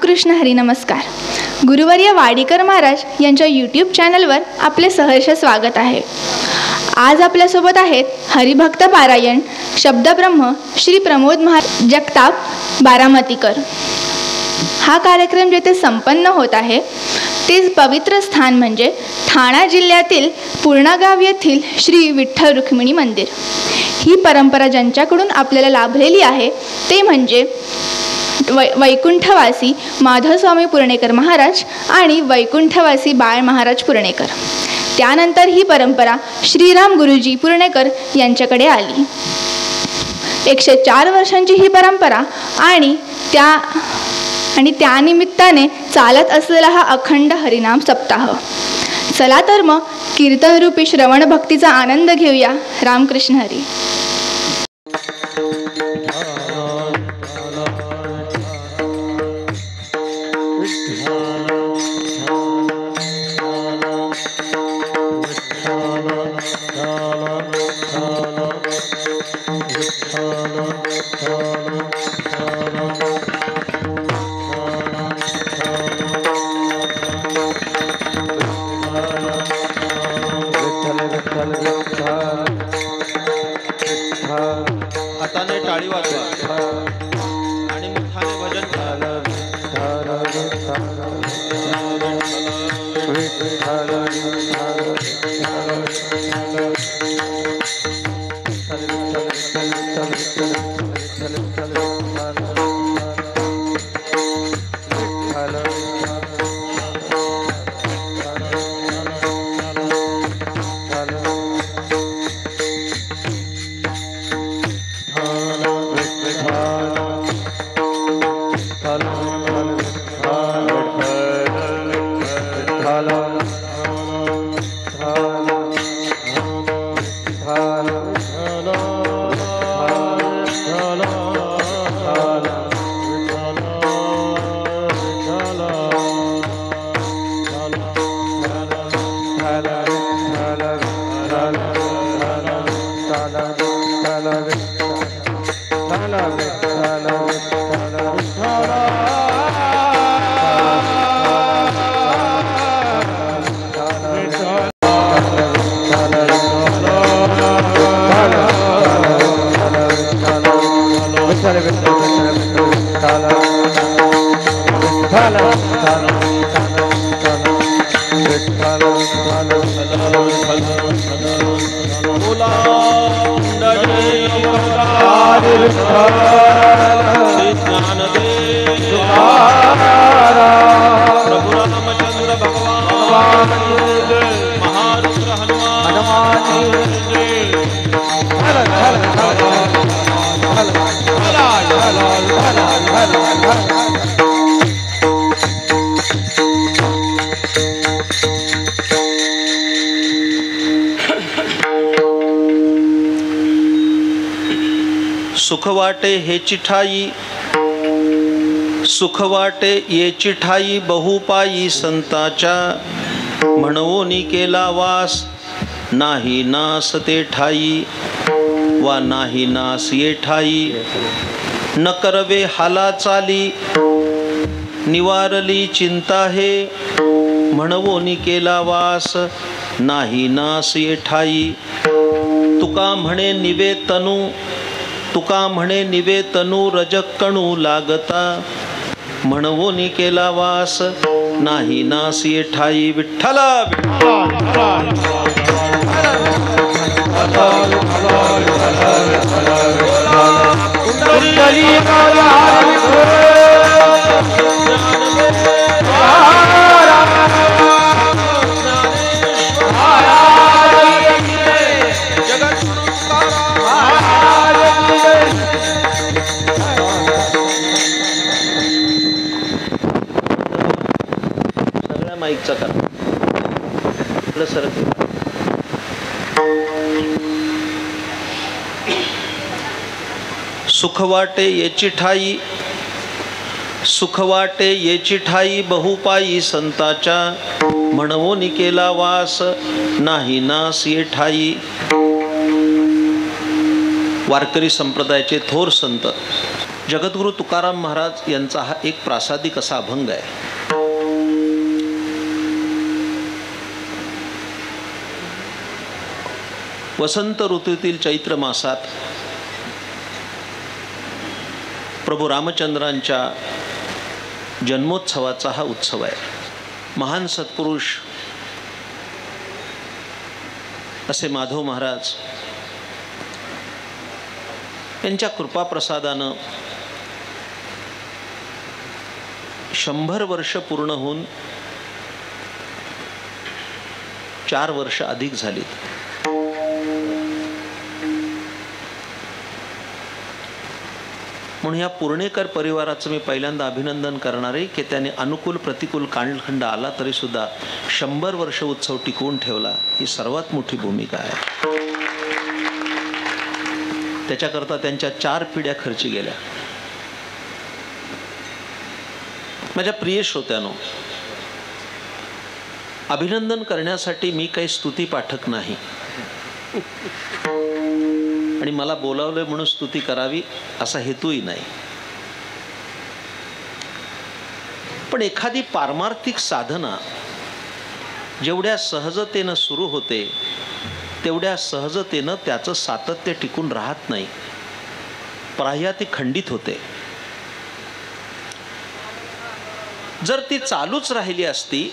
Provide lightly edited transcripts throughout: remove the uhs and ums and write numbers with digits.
रामकृष्ण हरी नमस्कार. गुरुवर्य वाडीकर महाराज यांच्या यूट्यूब चॅनलवर आपले सहर्ष स्वागत आहे. आज आपल्यासोबत आहेत हरिभक्त पारायण शब्दब्रह्म श्री प्रमोद महाराज जगताप बारामतीकर. हा कार्यक्रम जेथे संपन्न होत आहे तेच पवित्र स्थान म्हणजे ठाणा जिल्ह्यातील पूर्णा गाव येथील श्री विठ्ठल रुक्मिणी मंदिर. ही परंपरा ज्यांच्याकडून आपल्याला लाभलेली आहे ते म्हणजे वैकुंठवासी माधवस्वामी पुरणेकर महाराज आणि वैकुंठवासी बाळ महाराज पुरणेकर. त्यानंतर ही परंपरा श्रीराम गुरुजी पुरणेकर यांच्याकडे आली. 104 वर्षांची ही परंपरा आणि त्यानिमित्ताने चालत असलेला हा अखंड हरिनाम सप्ताह. चला तर मग कीर्तनरूपी श्रवण भक्तीचा आनंद घेऊया. रामकृष्ण हरी. हाताने टाळी वाजवा आणि मुखाने भजन करा. सुख वाटे हेची ठाई, सुख वाटे येची ठाई, बहुपायी संताच्या म्हणवोनी केला वास. नाही नास ते ठाई वा नाही नास ये ठाई, न करवे हाला चाली, निवारली चिंता हे, म्हणवोनी केला वास. नाही नास ये ठाई. तुका म्हणे निवेतनू, तुका म्हणे निवेतनू, रजकणू लागता, म्हणवोनी केला वास. नाही नास ये ठाई. विठ्ठल माईकचा करा आपलं सरक. सुख वाटे येची ठाई, सुख वाटे येची ठाई, बहुपायी संताच्या म्हणवोनी केला वास. नाही नास ये ठाई. वारकरी संप्रदायाचे थोर संत जगद्गुरु तुकाराम महाराज यांचा हा एक प्रासादिक असा अभंग आहे. वसंत ऋतूतील चैत्र मासात प्रभू रामचंद्रांच्या जन्मोत्सवाचा हा उत्सव आहे. महान सत्पुरुष असे माधव महाराज यांच्या कृपाप्रसादानं 100 वर्ष पूर्ण होऊन 4 वर्ष अधिक झालीत. म्हणून या पुर्णेकर परिवाराचं मी पहिल्यांदा अभिनंदन करणार आहे की त्याने अनुकूल प्रतिकूल कालखंड आला तरी सुद्धा 100 वर्ष उत्सव टिकवून ठेवला. ही सर्वात मोठी भूमिका आहे. त्याच्याकरता त्यांच्या 4 पिढ्या खर्ची गेल्या. माझ्या प्रिय श्रोत्यांनो, अभिनंदन करण्यासाठी मी काही स्तुती पाठक नाही आणि मला बोलावलंय म्हणून स्तुती करावी असा हेतूही नाही. पण एखादी पारमार्थिक साधना जेवढ्या सहजतेनं सुरू होते तेवढ्या सहजतेनं त्याचं सातत्य टिकून राहत नाही. प्रायः ती खंडित होते. जर ती चालूच राहिली असती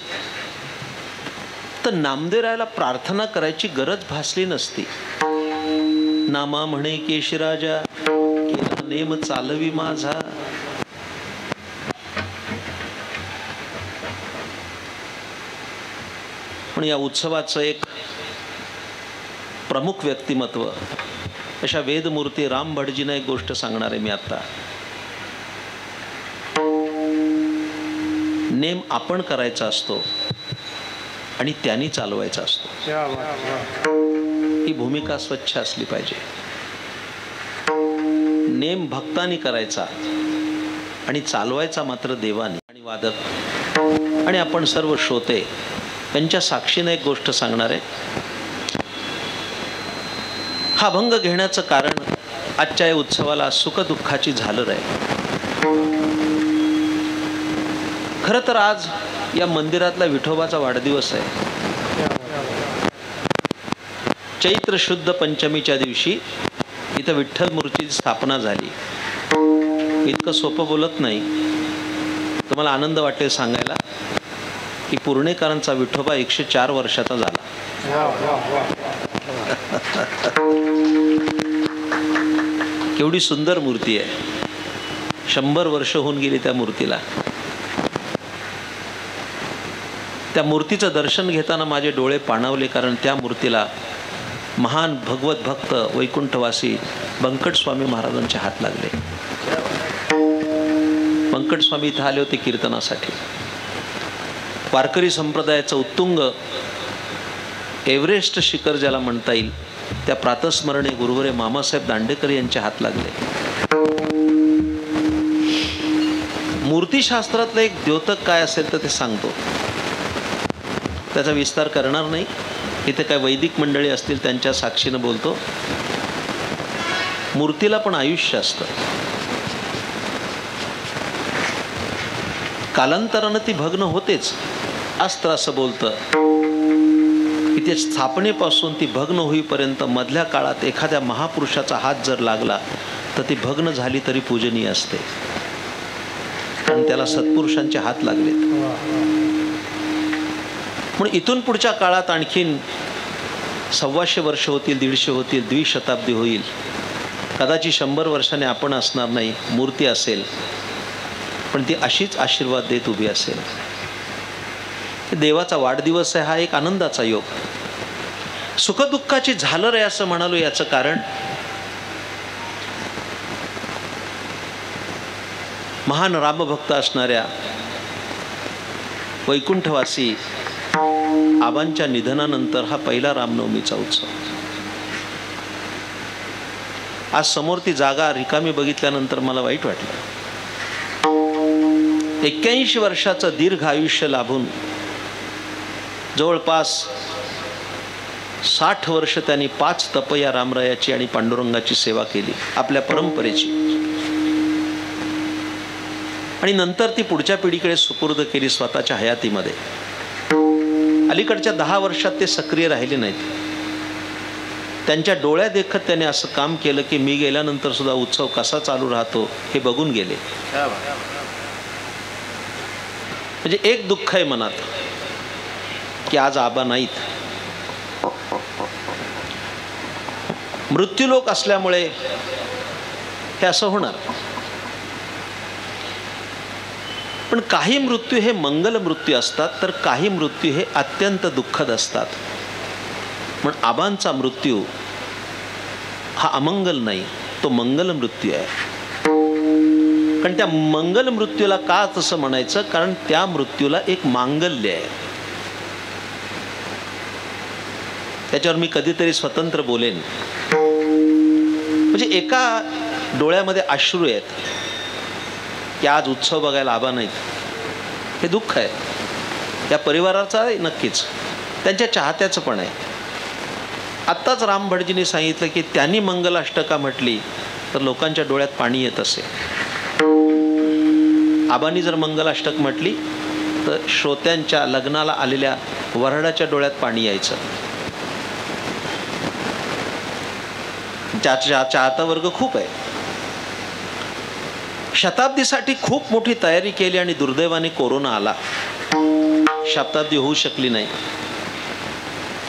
तर नामदेवरायाला प्रार्थना करायची गरज भासली नसती. नामा म्हणे केशराजा, केला नेम चालवी माझा. पण या उत्सवाचं एक प्रमुख व्यक्तिमत्व अशा वेदमूर्ती राम भटजींना एक गोष्ट सांगणार आहे मी आता. नेम आपण करायचा असतो आणि त्यांनी चालवायचा असतो. ही भूमिका स्वच्छ असली पाहिजे. नेम भक्तांनी करायचा आणि चालवायचा मात्र देवानी. आणि वादक आणि आपण सर्व श्रोते यांच्या साक्षीने एक गोष्ट सांगणार आहे. हा भंग घेण्याचं कारण आजच्या या उत्सवाला सुखदुःखाची झालर आहे. खरं तर आज या मंदिरातला विठोबाचा वाढदिवस आहे. चैत्र शुद्ध पंचमीच्या दिवशी इथं विठ्ठल मूर्तीची स्थापना झाली. इतकं सोपं बोलत नाही. तुम्हाला आनंद वाटेल सांगायला की पुर्णेकरांचा विठोबा 104 वर्षाचा झाला. केवढी सुंदर मूर्ती आहे. 100 वर्ष होऊन गेली त्या मूर्तीला. त्या मूर्तीचं दर्शन घेताना माझे डोळे पाणावले, कारण त्या मूर्तीला महान भगवत भक्त वैकुंठवासी बंकटस्वामी महाराजांचे हात लागले. बंकटस्वामी इथं आले होते कीर्तनासाठी. वारकरी संप्रदायाचं उत्तुंग एव्हरेस्ट शिखर ज्याला म्हणता येईल त्या प्रातस्मरणे गुरुवरे मामासाहेब दांडेकर यांचे हात लागले. मूर्तीशास्त्रातलं एक द्योतक काय असेल तर ते सांगतो, त्याचा विस्तार करणार नाही. इथे काय वैदिक मंडळी असतील त्यांच्या साक्षीनं बोलतो. मूर्तीला पण आयुष्य असतं. कालांतरानं ती भग्न होतेच. अस्त्र असं बोलतं की ते स्थापनेपासून ती भग्न होईपर्यंत मधल्या काळात एखाद्या महापुरुषाचा हात जर लागला तर ती भग्न झाली तरी पूजनीय असते, कारण त्याला सत्पुरुषांचे हात लागलेत. म्हणून इथून पुढच्या काळात आणखीन 125 वर्ष होतील, 150 होतील, 2 शताब्दी होईल. कदाचित 100 वर्षाने आपण असणार नाही, मूर्ती असेल, पण ती अशीच आशीर्वाद देत उभी असेल. देवाचा वाढदिवस आहे हा एक आनंदाचा योग. सुखदुःखाची झालर आहे असं म्हणालो. याचं कारण महान रामभक्त असणाऱ्या वैकुंठवासी आबांच्या निधनानंतर हा पहिला रामनवमीचा उत्सव. आज समोर ती जागा रिकामी बघितल्यानंतर मला वाईट वाटलं. 81 वर्षाचं दीर्घ आयुष्य लाभून जवळपास 60 वर्ष त्यांनी 5 तपया रामरायाची आणि पांडुरंगाची सेवा केली, आपल्या परंपरेची. आणि नंतर ती पुढच्या पिढीकडे सुपूर्द केली स्वतःच्या हयातीमध्ये. अलीकडच्या 10 वर्षात ते सक्रिय राहिले नाहीत. त्यांच्या डोळ्या देखत त्याने असं काम केलं की मी गेल्यानंतर सुद्धा उत्सव कसा चालू राहतो हे बघून गेले. म्हणजे एक दुःख आहे मनात की आज आबा नाहीत. मृत्यूलोक असल्यामुळे हे असं होणार. पण काही मृत्यू हे मंगल मृत्यू असतात, तर काही मृत्यू हे अत्यंत दुःखद असतात. पण आबांचा मृत्यू हा अमंगल नाही, तो मंगल मृत्यू आहे. कारण त्या मंगल मृत्यूला का तसं म्हणायचं, कारण त्या मृत्यूला एक मांगल्य आहे. त्याच्यावर मी कधीतरी स्वतंत्र बोलेन. म्हणजे एका डोळ्यामध्ये अश्रू आहेत की आज उत्सव बघायला आबा नाहीत, हे दुःख आहे या परिवाराचं आहे, नक्कीच त्यांच्या चाहत्याचं पण आहे. आत्ताच राम भटजींनी सांगितलं की त्यांनी मंगलाष्टका म्हटली तर लोकांच्या डोळ्यात पाणी येत असे. आबांनी जर मंगलाष्टक म्हटली तर श्रोत्यांच्या लग्नाला आलेल्या वऱ्हाडाच्या डोळ्यात पाणी यायचं. त्याचा चाहता वर्ग खूप आहे. शताब्दीसाठी खूप मोठी तयारी केली आणि दुर्दैवाने कोरोना आला. शताब्दी होऊ शकली नाही.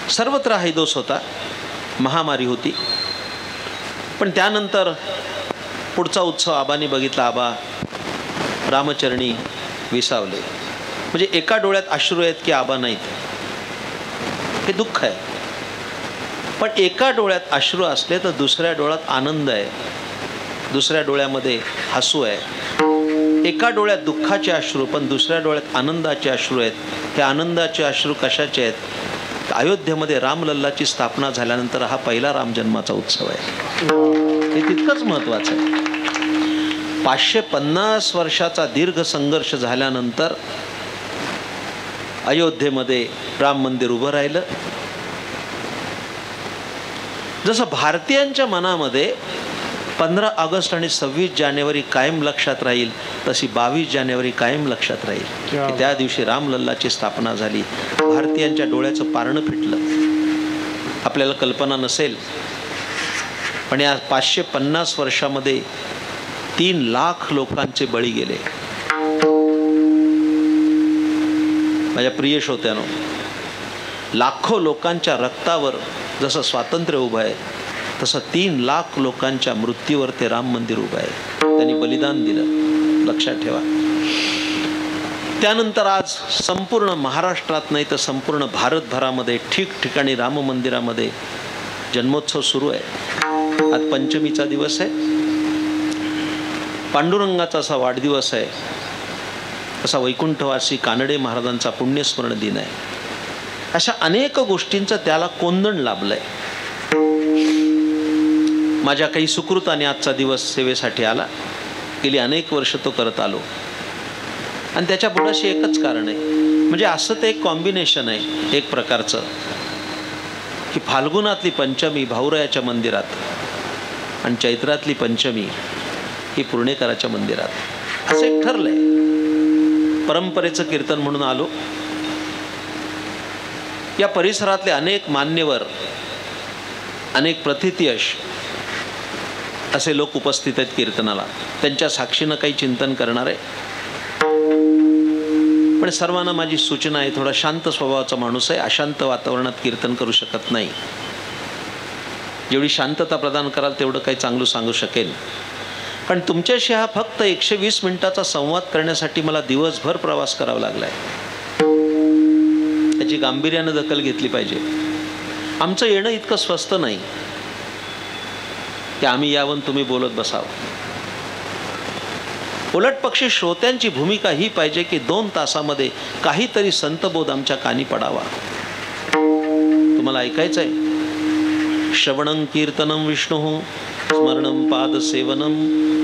सर्वत्र हैदोस होता, महामारी होती. पण त्यानंतर पुढचा उत्सव आबांनी बघितला. आबा रामचरणी विसावले. म्हणजे एका डोळ्यात अश्रू आहेत की आबा नाहीत, हे दुःख आहे. पण एका डोळ्यात अश्रू असले तर दुसऱ्या डोळ्यात आनंद आहे, दुसऱ्या डोळ्यामध्ये हसू आहे. एका डोळ्यात दुःखाचे अश्रू पण दुसऱ्या डोळ्यात आनंदाचे अश्रू आहेत. हे आनंदाचे अश्रू कशाचे आहेत? अयोध्येमध्ये रामलल्लाची स्थापना झाल्यानंतर हा पहिला राम जन्माचा उत्सव आहे. हे तितकंच महत्त्वाचं आहे. 550 वर्षाचा दीर्घ संघर्ष झाल्यानंतर अयोध्येमध्ये राम मंदिर उभं राहिलं. जसं भारतीयांच्या मनामध्ये 15 ऑगस्ट आणि 26 जानेवारी कायम लक्षात राहील, तशी 22 जानेवारी कायम लक्षात राहील की त्या दिवशी रामलल्लाची स्थापना झाली. भारतीयांच्या डोळ्याचं पारणं फिटलं. आपल्याला कल्पना नसेल पण या 550 वर्षामध्ये 3 लाख लोकांचे बळी गेले. माझ्या प्रिय श्रोत्यानो, लाखो लोकांच्या रक्तावर जसं स्वातंत्र्य उभं आहे तसं 3 लाख लोकांच्या मृत्यूवर ते राम मंदिर उभं आहे. त्यांनी बलिदान दिलं, लक्षात ठेवा. त्यानंतर आज संपूर्ण महाराष्ट्रात नाही तर संपूर्ण भारतभरामध्ये ठिकठिकाणी राम मंदिरामध्ये जन्मोत्सव सुरू आहे. आज पंचमीचा दिवस आहे, पांडुरंगाचा असा वाढदिवस आहे, असा वैकुंठवासी कानडे महाराजांचा पुण्यस्मरण दिन आहे. अशा अनेक गोष्टींचं त्याला कोंदण लाभलंय. माझ्या काही सुकृताने आजचा दिवस सेवेसाठी आला. गेली अनेक वर्ष तो करत आलो आणि त्याच्या पुढाशी एकच कारण आहे. म्हणजे असं ते एक कॉम्बिनेशन आहे एक प्रकारचं की फाल्गुनातली पंचमी भाऊरायाच्या मंदिरात आणि चैत्रातली पंचमी ही पुणेकराच्या मंदिरात, असं एक ठरलंय. परंपरेचं कीर्तन म्हणून आलो. या परिसरातले अनेक मान्यवर, अनेक प्रथितयश असे लोक उपस्थित आहेत कीर्तनाला. त्यांच्या साक्षीनं काही चिंतन करणार आहे. पण सर्वांना माझी सूचना आहे, थोडा शांत स्वभावाचा माणूस आहे, अशांत वातावरणात कीर्तन करू शकत नाही. जेवढी शांतता प्रदान कराल तेवढं काही चांगलं सांगू शकेल. पण तुमच्याशी हा फक्त 120 मिनिटाचा संवाद करण्यासाठी मला दिवसभर प्रवास करावा लागलाय. त्याची गांभीर्यानं दखल घेतली पाहिजे. आमचं येणं इतकं स्वस्त नाही की आम्ही यावं तुम्ही बोलत बसावं. उलट पक्षी श्रोत्यांची भूमिका ही पाहिजे की 2 तासामध्ये काहीतरी संतबोध आमच्या कानी पडावा. तुम्हाला ऐकायचं आहे? श्रवणं कीर्तनं विष्णु स्मरणं पादसेवनं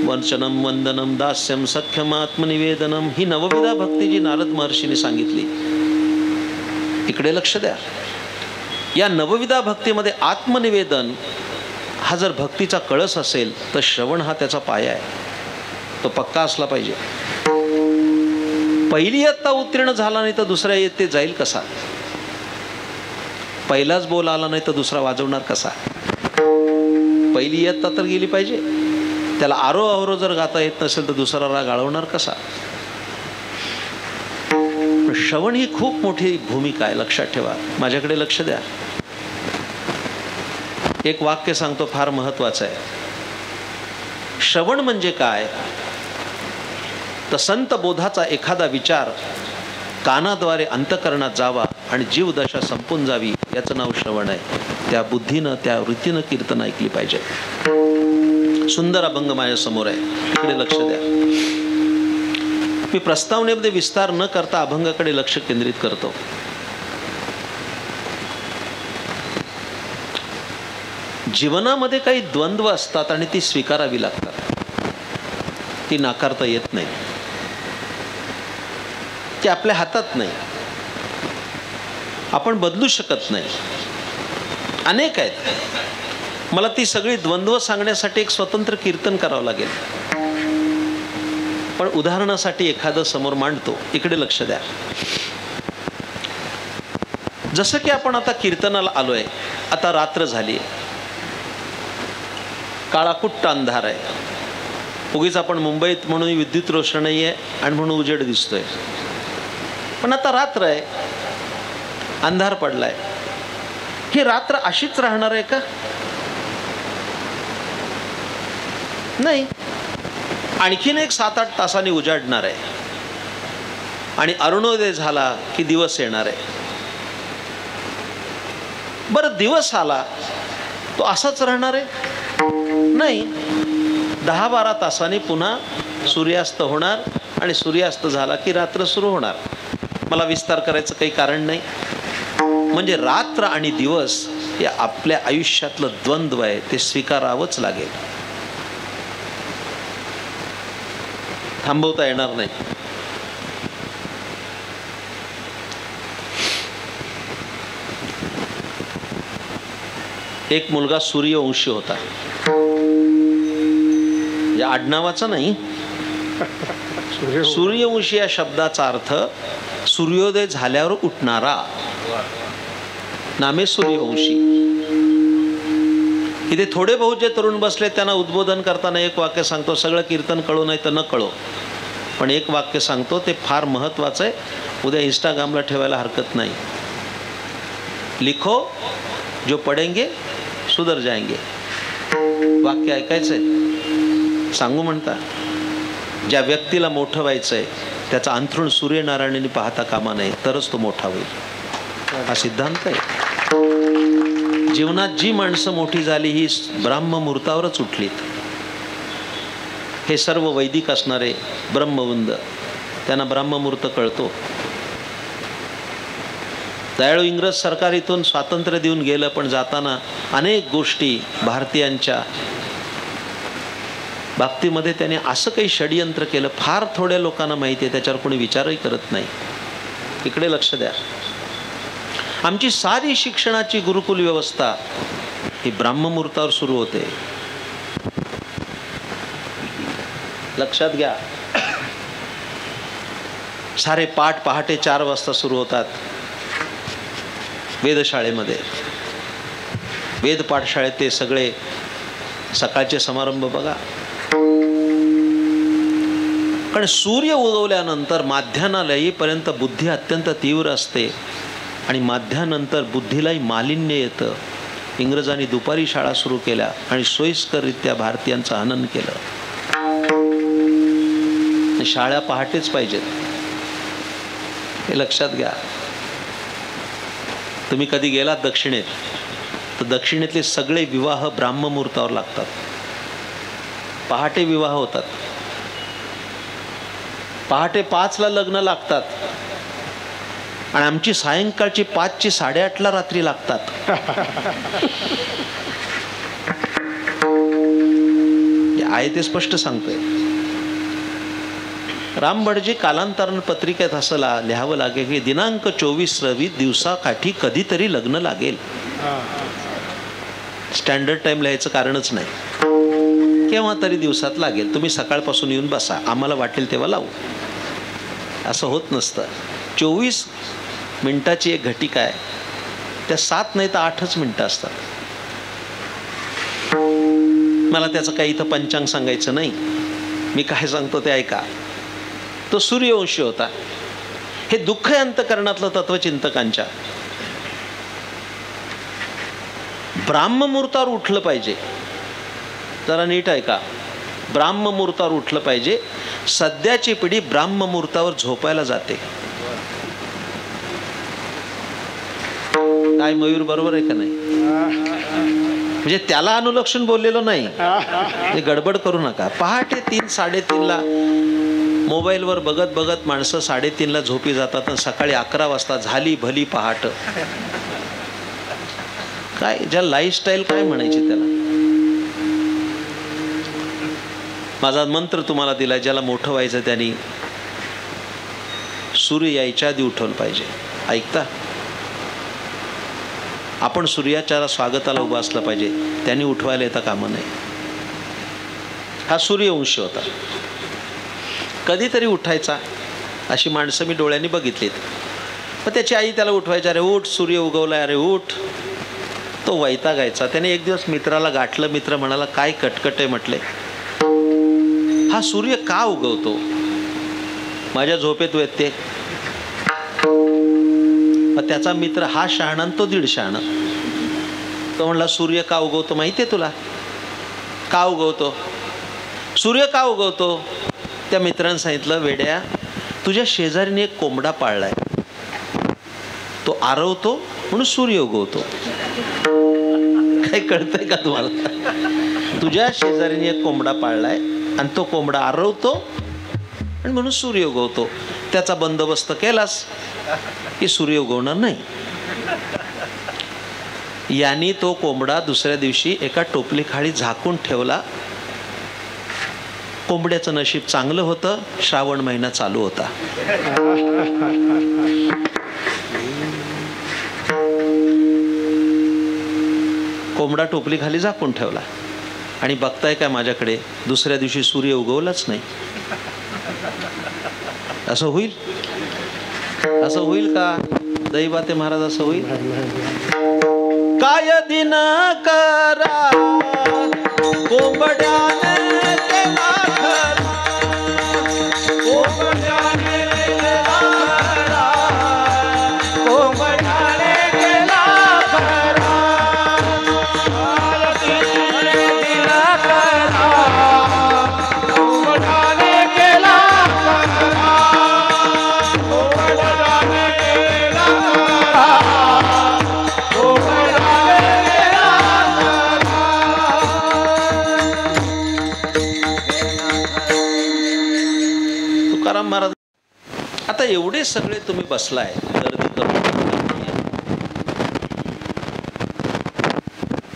वचनं वंदनं दास्यं सख्यम आत्मनिवेदनं ही नवविधा भक्ती जी नारद महर्षींनी सांगितली. इकडे लक्ष द्या. या नवविधा भक्तीमध्ये आत्मनिवेदन हा जर भक्तीचा कळस असेल तर श्रवण हा त्याचा पाया आहे, तो पक्का असला पाहिजे. पहिली इयत्ता उत्तीर्ण झाला नाही तर दुसऱ्या इयत्तेत जाईल कसा? पहिलाच बोल आला नाही तर दुसरा वाजवणार कसा? पहिली इयत्ता तर गेली पाहिजे. त्याला आरो अवरो जर गाता येत नसेल तर दुसरा राग आळवणार कसा? श्रवण ही खूप मोठी भूमिका आहे, लक्षात ठेवा. माझ्याकडे लक्ष द्या. एक वाक्य सांगतो, फार महत्वाचं आहे. श्रवण म्हणजे काय? तर संत बोधाचा एखादा विचार कानाद्वारे अंतःकरणात जावा आणि जीवदशा संपून जावी, याचं नाव श्रवण आहे. त्या बुद्धीनं, त्या वृत्तीनं कीर्तन ऐकली पाहिजे. सुंदर अभंग माझ्या समोर आहे, इकडे लक्ष द्या. मी प्रस्तावनेमध्ये विस्तार न करता अभंगाकडे लक्ष केंद्रित करतो. जीवनामध्ये काही द्वंद्व असतात आणि ती स्वीकारावी लागतात, ती नाकारता येत नाही. ते आपल्या हातात नाही, आपण बदलू शकत नाही. अनेक आहेत. मला ती सगळी द्वंद्व सांगण्यासाठी एक स्वतंत्र कीर्तन करावं लागेल, पण उदाहरणासाठी एखादं समोर मांडतो. इकडे लक्ष द्या. जसं की आपण आता कीर्तनाला आलोय, आता रात्र झाली, काळाकुट्ट अंधार आहे. उगीच आपण मुंबईत म्हणून विद्युत रोषणाई आहे आणि म्हणून उजेड दिसतोय, पण आता रात्र आहे, अंधार पडलाय. ही रात्र अशीच राहणार आहे का? नाही. आणखीन एक 7-8 तासांनी उजाडणार आहे आणि अरुणोदय झाला की दिवस येणार आहे. बरं, दिवस आला तो असाच राहणार आहे? नाही. 10-12 तासांनी पुन्हा सूर्यास्त होणार आणि सूर्यास्त झाला की रात्र सुरू होणार. मला विस्तार करायचं काही कारण नाही. म्हणजे रात्र आणि दिवस हे आपल्या आयुष्यातलं द्वंद्व आहे, ते स्वीकारावंच लागेल, थांबवता येणार नाही. एक मुलगा सूर्यवंशी होता. या आडनावाचा नाही, सूर्यवंशी या शब्दाचा अर्थ सूर्योदय झाल्यावर उठणारा. नामे सूर्यवंशी. इथे थोडे बहुत जे तरुण बसले त्यांना उद्बोधन करताना एक वाक्य सांगतो. सगळं कीर्तन कळो नाही तर न कळो, पण एक वाक्य सांगतो, ते फार महत्वाचं आहे. उद्या इंस्टाग्रामला ठेवायला हरकत नाही. लिखो, जो पढेंगे सुधर जाएंगे. वाक्य ऐकायचंय, सांगू म्हणता. ज्या व्यक्तीला मोठं व्हायचंय त्याचा अंथरूण सूर्यनारायणांनी पाहता कामा नये, तरच तो मोठा होईल, हा सिद्धांत आहे. जीवनात जी माणसं मोठी झाली ही ब्राह्ममुहूर्तावरच उठलीत. हे सर्व वैदिक असणारे ब्रह्मवृंद, त्यांना ब्राह्ममुहूर्त कळतो. दयाळू इंग्रज सरकार इथून स्वातंत्र्य देऊन गेलं, पण जाताना अनेक गोष्टी भारतीयांच्या बाबतीमध्ये त्याने असं काही षडयंत्र केलं, फार थोड्या लोकांना माहिती आहे, त्याच्यावर कोणी विचारही करत नाही. इकडे लक्ष द्या. आमची सारी शिक्षणाची गुरुकुल व्यवस्था ही ब्राह्ममुहूर्तावर सुरू होते. लक्षात घ्या. सारे पाठ पहाटे 4 वाजता सुरू होतात वेधशाळेमध्ये. वेद पाठशाळेत ते सगळे सकाळचे समारंभ बघा. कारण सूर्य उगवल्यानंतर माध्यान्हाला येईपर्यंत बुद्धी अत्यंत तीव्र असते आणि माध्यानंतर बुद्धीलाही मालिन्य येतं. इंग्रजांनी दुपारी शाळा सुरू केल्या आणि सोयीस्कररित्या भारतीयांचं हनन केलं. शाळा पहाटेच पाहिजेत, हे लक्षात घ्या. तुम्ही कधी गेलात दक्षिणेत, तर दक्षिणेतले सगळे विवाह ब्राह्ममुहूर्तावर लागतात. पहाटे विवाह होतात. पहाटे 5ला लग्न लागतात आणि आमची सायंकाळची 5ची 8:30ला रात्री लागतात. आहे ते स्पष्ट सांगतोय. रामभटजी कालांतरण पत्रिकेत असं लिहावं लागेल की दिनांक 24 रवी दिवसाकाठी कधीतरी लग्न लागेल. स्टँडर्ड टाइम लिहायचं कारणच नाही. केव्हा तरी दिवसात लागेल. तुम्ही सकाळपासून येऊन बसा, आम्हाला वाटेल तेव्हा लावू. असं होत नसतं. 24 मिनिटाची एक घटिका आहे, त्या 7 नाही तर 8च मिनिटं असतात. मला त्याचं काही इथं पंचांग सांगायचं नाही, मी काय सांगतो ते ऐका. तो सूर्यवंशी होता. हे दुःख आहे अंतकरणातलं तत्वचिंतकांच्या. ब्राह्ममुहूर्तावर उठलं पाहिजे. जरा नीट ऐका, ब्राह्ममुहूर्तावर उठलं पाहिजे. सध्याची पिढी ब्राह्ममुहूर्तावर झोपायला जाते. काय मयूर बरोबर आहे का नाही? म्हणजे त्याला अनुलक्षून बोललेलो नाही, गडबड करू नका. पहाटे 3, 3:30ला मोबाईलवर बघत बघत माणसं 3:30ला झोपी जातात आणि सकाळी 11 वाजता झाली भली पहाट. काय ज्या लाईफस्टाईल काय म्हणायची त्याला. माझा मंत्र तुम्हाला दिला, ज्याला मोठं व्हायचं त्यांनी सूर्य यायच्या आधी उठवलं पाहिजे. ऐकता? आपण सूर्याच्या स्वागताला उभा असलं पाहिजे, त्यांनी उठवायला येता कामा नाही. हा सूर्यवंशी होता. कधीतरी उठायचा. अशी माणसं मी डोळ्यांनी बघितलीत. पण त्याची आई त्याला उठवायची, अरे उठ, सूर्य उगवलाय, अरे उठ. तो वैतागायचा. त्याने एक दिवस मित्राला गाठलं. मित्र म्हणाला, काय कटकट आहे म्हटले, हा सूर्य का उगवतो? माझ्या झोपेत व्यत्यय. त्याचा मित्र हा शहाणा, तो 1.5 शहाणा. तो म्हणला, सूर्य का उगवतो माहितीये तुला? का उगवतो? सूर्य का उगवतो? त्या मित्रांनी सांगितलं, वेड्या, तुझ्या शेजारीने एक कोंबडा पाळलाय, तो आरवतो म्हणून सूर्य उगवतो. काय कळतंय का तुम्हाला? तुझ्या शेजारीने एक कोंबडा पाळलाय आणि तो कोंबडा आरवतो आणि म्हणून सूर्य उगवतो. त्याचा बंदोबस्त केलास की सूर्य उगवणार नाही. यांनी तो कोंबडा दुसऱ्या दिवशी एका टोपलीखाली झाकून ठेवला. कोंबड्याचं नशीब चांगलं होतं. श्रावण महिना चालू होता. कोंबडा टोपलीखाली झाकून ठेवला आणि बघताय काय माझ्याकडे, दुसऱ्या दिवशी सूर्य उगवलाच नाही. असं होईल? असं होईल का दैवाते महाराज? असं होईल? काय दिन करा कोंबड्याने केला खरा, कोंबड्याने केला खरा, कोंबड्याने केला खरा. महाराज, आता एवढे सगळे तुम्ही बसलाय गर्दी करून,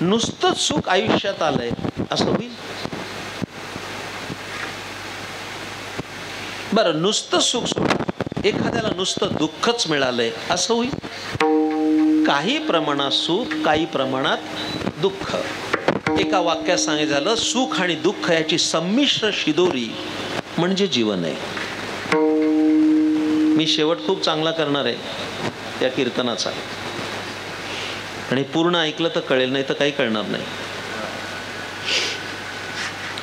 नुसतं सुख आयुष्यात आलंय असं होईल? बरं, नुसतं सुख सोडा, एखाद्याला नुसतं दुःखच मिळालंय असं होईल? काही प्रमाणात सुख, काही प्रमाणात दुःख. एका वाक्यात सांगायचं झालं, सुख आणि दुःख याची संमिश्र शिदोरी म्हणजे जीवन आहे. मी शेवट खूप चांगला करणार आहे त्या कीर्तनाचा, आणि पूर्ण ऐकलं तर कळेल, नाही तर काही कळणार नाही.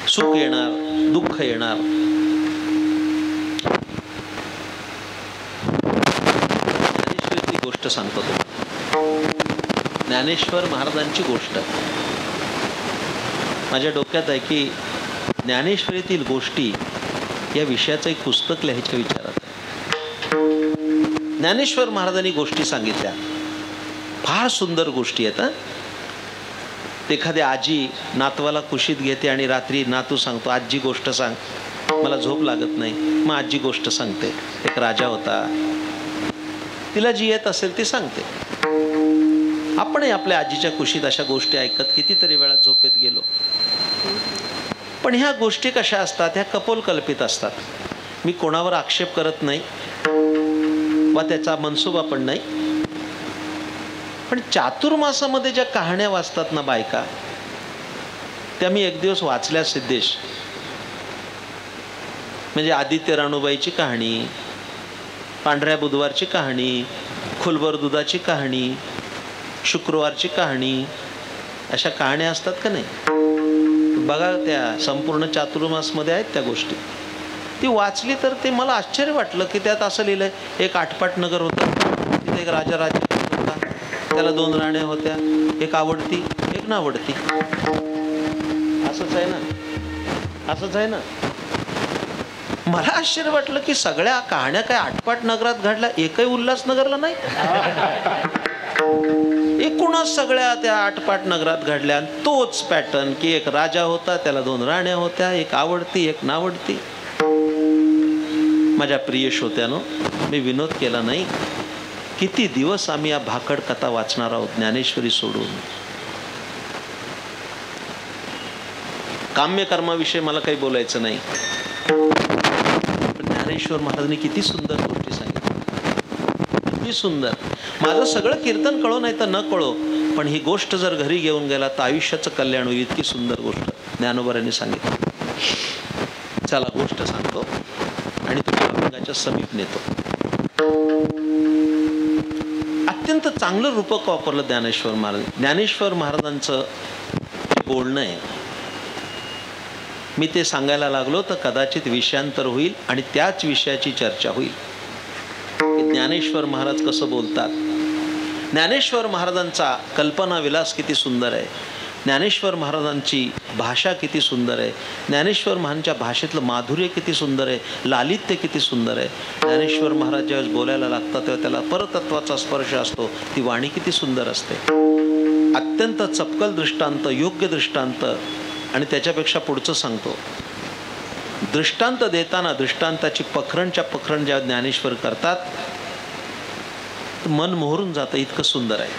सुख येणार, दुःख येणार. ज्ञानेश्वरीची गोष्ट सांगतो तो. ज्ञानेश्वर महाराजांची गोष्ट माझ्या डोक्यात आहे की ज्ञानेश्वरीतील गोष्टी या विषयाचं एक पुस्तक लिहायच्या विचारात आहे. ज्ञानेश्वर महाराजांनी गोष्टी सांगितल्या, फार सुंदर गोष्टी आहेत. एखाद्या आजी नातवाला कुशीत घेते आणि रात्री नातू सांगतो, आजी गोष्ट सांग, मला झोप लागत नाही. मग आजी गोष्ट सांगते. एक राजा होता, तिला जी येत असेल ती सांगते. आपणही आपल्या आजीच्या कुशीत अशा गोष्टी ऐकत कितीतरी वेळा झोपेत गेलो. पण ह्या गोष्टी कशा असतात, ह्या कपोलकल्पित असतात. मी कोणावर आक्षेप करत नाही वा त्याचा मनसुबा पण नाही. पण चातुर्मासामध्ये ज्या कहाण्या वाचतात ना बायका, त्या मी एक दिवस वाचल्या सिद्धेश. म्हणजे आदित्य राणूबाईची कहाणी, पांढऱ्या बुधवारची कहाणी, खुलबर दुधाची कहाणी, शुक्रवारची कहाणी, अशा कहाण्या असतात का नाही? बघा, त्या संपूर्ण चातुर्मासमध्ये आहेत त्या गोष्टी. ती वाचली तर ते मला आश्चर्य वाटलं की त्यात असं लिहिलंय, एक आटपाट नगर होता, तिथे एक राजा राज्य होता, त्याला 2 राण्या होत्या, एक आवडती एक नावडती. असंच आहे ना, असंच आहे ना. मला आश्चर्य वाटलं की सगळ्या कहाण्या काय आटपाट नगरात घडल्या, एकही उल्हासनगरला नाही. एकूणच सगळ्या त्या आटपाट नगरात घडल्या. तोच पॅटर्न की एक राजा होता, त्याला 2 राण्या होत्या, एक आवडती एक नावडती. माझ्या प्रिय श्रोत्यानो, मी विनोद केला नाही. किती दिवस आम्ही या भाकड कथा वाचणार आहोत ज्ञानेश्वरी सोडून. काम्यकर्माविषयी मला काही बोलायचं नाही. ज्ञानेश्वर महाराजांनी किती सुंदर गोष्टी सांगितल्या, किती सुंदर. माझं सगळं कीर्तन कळो नाही तर न कळो, पण ही गोष्ट जर घरी घेऊन गेला तर आयुष्याचं कल्याण होईल. इतकी सुंदर गोष्ट ज्ञानोबांनी सांगितली. चला गोष्ट सांगतो आणि तुमच्या अभंगाच्या समीप नेतो. अत्यंत चांगलं रूपक वापरलं ज्ञानेश्वर महाराज. ज्ञानेश्वर महाराजांचं बोलणं आहे, मी ते सांगायला लागलो तर कदाचित विषयांतर होईल आणि त्याच विषयाची चर्चा होईल. ज्ञानेश्वर महाराज कसं बोलतात, ज्ञानेश्वर महाराजांचा कल्पना विलास किती सुंदर आहे, ज्ञानेश्वर महाराजांची भाषा किती सुंदर आहे, ज्ञानेश्वर महाराजांच्या भाषेतलं माधुर्य किती सुंदर आहे, लालित्य किती सुंदर आहे. ज्ञानेश्वर महाराज ज्यावेळेस बोलायला लागतात तेव्हा त्याला परतत्वाचा स्पर्श असतो, ती वाणी किती सुंदर असते. अत्यंत चपकल दृष्टांत, योग्य दृष्टांत. आणि त्याच्यापेक्षा पुढचं सांगतो, दृष्टांत देताना दृष्टांताची पखरणच्या पखरण ज्या ज्ञानेश्वर करतात, मन मोहरून जातं, इतकं सुंदर आहे.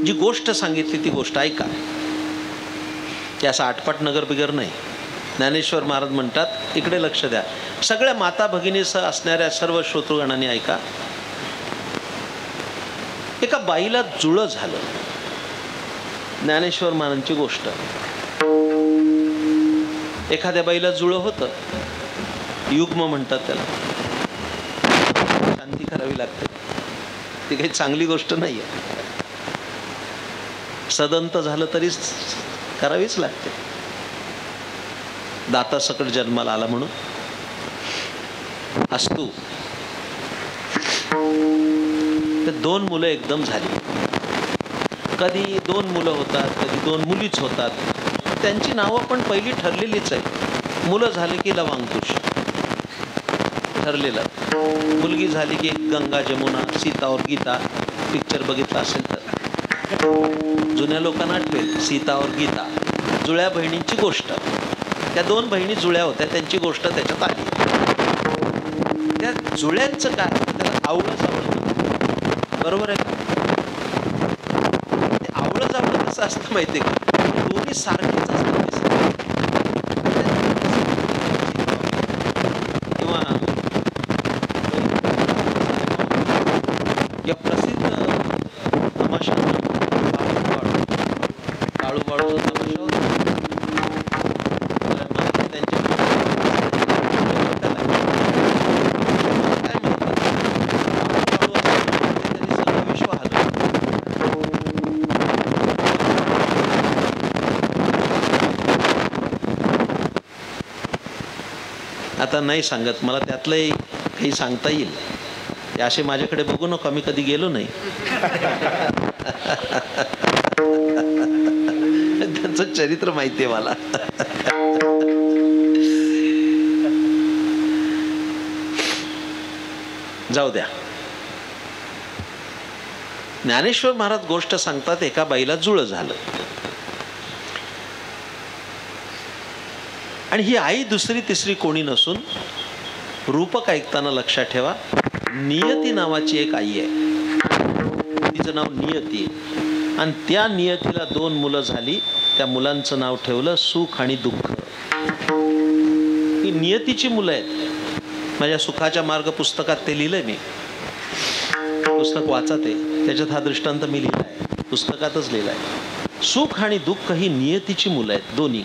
जी गोष्ट सांगितली ती गोष्ट ऐका, की असं आटपाट नगर बिगर नाही. ज्ञानेश्वर महाराज म्हणतात, इकडे लक्ष द्या, सगळ्या माता भगिनीसह असणाऱ्या सर्व श्रोतृगणांनी ऐका. एका बाईला जुळं झालं, ज्ञानेश्वर महाराजांची गोष्ट. एखाद्या बाईला जुळं होतं, युग्म म्हणतात त्याला, शांती करावी लागते, ती काही चांगली गोष्ट नाही आहे. सदंत झालं तरी करावीच लागते. दाता सकट जन्माला आला म्हणून असतो. तर 2 मुलं एकदम झाली. कधी 2 मुलं होतात, कधी 2 मुलीच होतात. त्यांची नावं पण पहिली ठरलेलीच आहे. मुलं झाली की लवांकुश ठरलेलं. मुलगी झाली की गंगा जमुना, सीता और गीता. पिक्चर बघितला असेल तर जुन्या लोकांना आठवेल, सीता और गीता. जुळ्या बहिणींची गोष्ट. त्या 2 बहिणी जुळ्या होत्या, त्यांची गोष्ट त्याच्यात आली. त्या जुळ्यांचं काय, त्याला आवळं जावळं, बरोबर आहे का? ते आवळं जावळं कसं असतं माहिती आहे का, दोन्ही सारखेच असतात. किंवा या प्रसिद्ध तमाशा काळूबाळू तमाशा होता. आता नाही सांगत, मला त्यातलंही काही सांगता येईल. ते असे माझ्याकडे बघू नका, मी कधी गेलो नाही. त्यांचं चरित्र माहिती आहे मला. जाऊ द्या. ज्ञानेश्वर महाराज गोष्ट सांगतात, एका बाईला जुळं झालं आणि ही आई दुसरी तिसरी कोणी नसून, रूपक ऐकताना लक्षात ठेवा, नियती नावाची एक आई आहे. तिचं नाव नियती आहे आणि त्या नियतीला 2 मुलं झाली. त्या मुलांचं नाव ठेवलं सुख आणि दुःख. ही नियतीची मुलं आहेत. माझ्या सुखाच्या मार्ग पुस्तकात ते लिहिलंय. मी पुस्तक वाचत आहे, त्याच्यात हा दृष्टांत मी लिहिला आहे, पुस्तकातच लिहिला आहे. सुख आणि दुःख ही नियतीची मुलं आहेत, दोन्ही.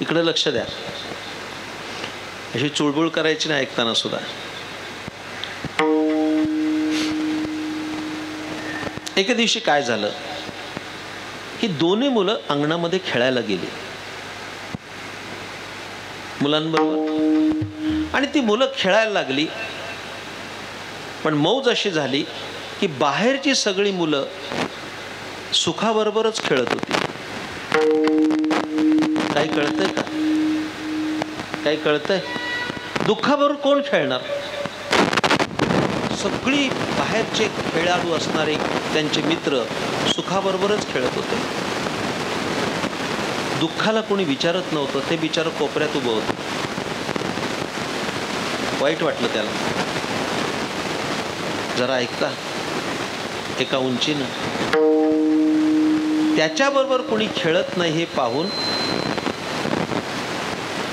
इकडे लक्ष द्या, अशी चुळबुळ करायची नाही ऐकताना सुद्धा. एके दिवशी काय झालं की दोन्ही मुलं अंगणामध्ये खेळायला गेली मुलांबरोबर, आणि ती मुलं खेळायला लागली. पण मौज अशी झाली की बाहेरची सगळी मुलं सुखाबरोबरच खेळत होती. काही कळतंय का? काही कळतंय? दुःखाबरोबर कोण खेळणार? सगळी बाहेरचे खेळाडू असणारे त्यांचे मित्र सुखाबरोबरच खेळत होते. दुःखाला कोणी विचारत नव्हतं. ते बिचारं कोपऱ्यात उभं होतं. वाईट वाटलं त्याला. जरा ऐकता, एका उंचीनं त्याच्याबरोबर कोणी खेळत नाही हे पाहून,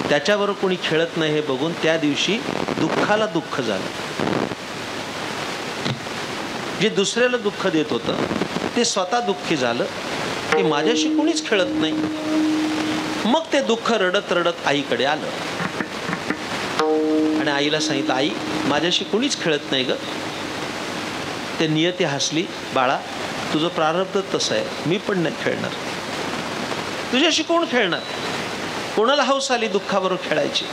त्याच्याबरोबर कोणी खेळत नाही हे बघून त्या दिवशी दुःखाला दुःख झालं. जे दुसऱ्याला दुःख देत होतं ते स्वतः दुःखी झालं की माझ्याशी कोणीच खेळत नाही. मग ते दुःख रडत रडत आईकडे आलं आणि आईला सांगितलं, आई माझ्याशी कोणीच खेळत नाही ग. ते नियती हसली, बाळा तुझं प्रारब्ध तसं आहे, मी पण नाही खेळणार. तुझ्याशी कोण खेळणार? कोणाला हौस आली दुःखाबरोबर खेळायची?